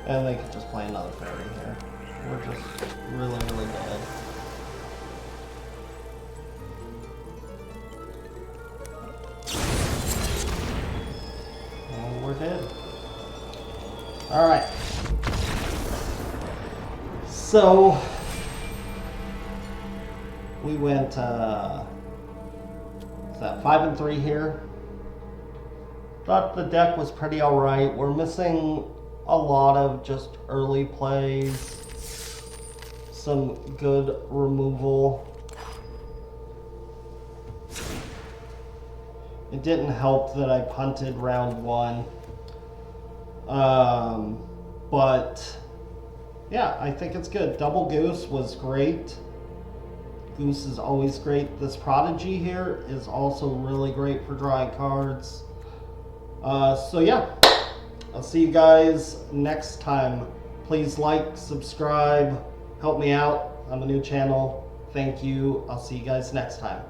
And they could just play another fairy here. We're just really, really dead. And we're dead. Alright. So, we went, is that 5 and 3 here? Thought the deck was pretty alright. We're missing a lot of just early plays. some good removal. It didn't help that I punted round 1. But yeah, I think it's good. Double Goose was great. Goose is always great. This Prodigy here is also really great for drawing cards. So yeah, I'll see you guys next time. Please like, subscribe, help me out. I'm a new channel. Thank you. I'll see you guys next time.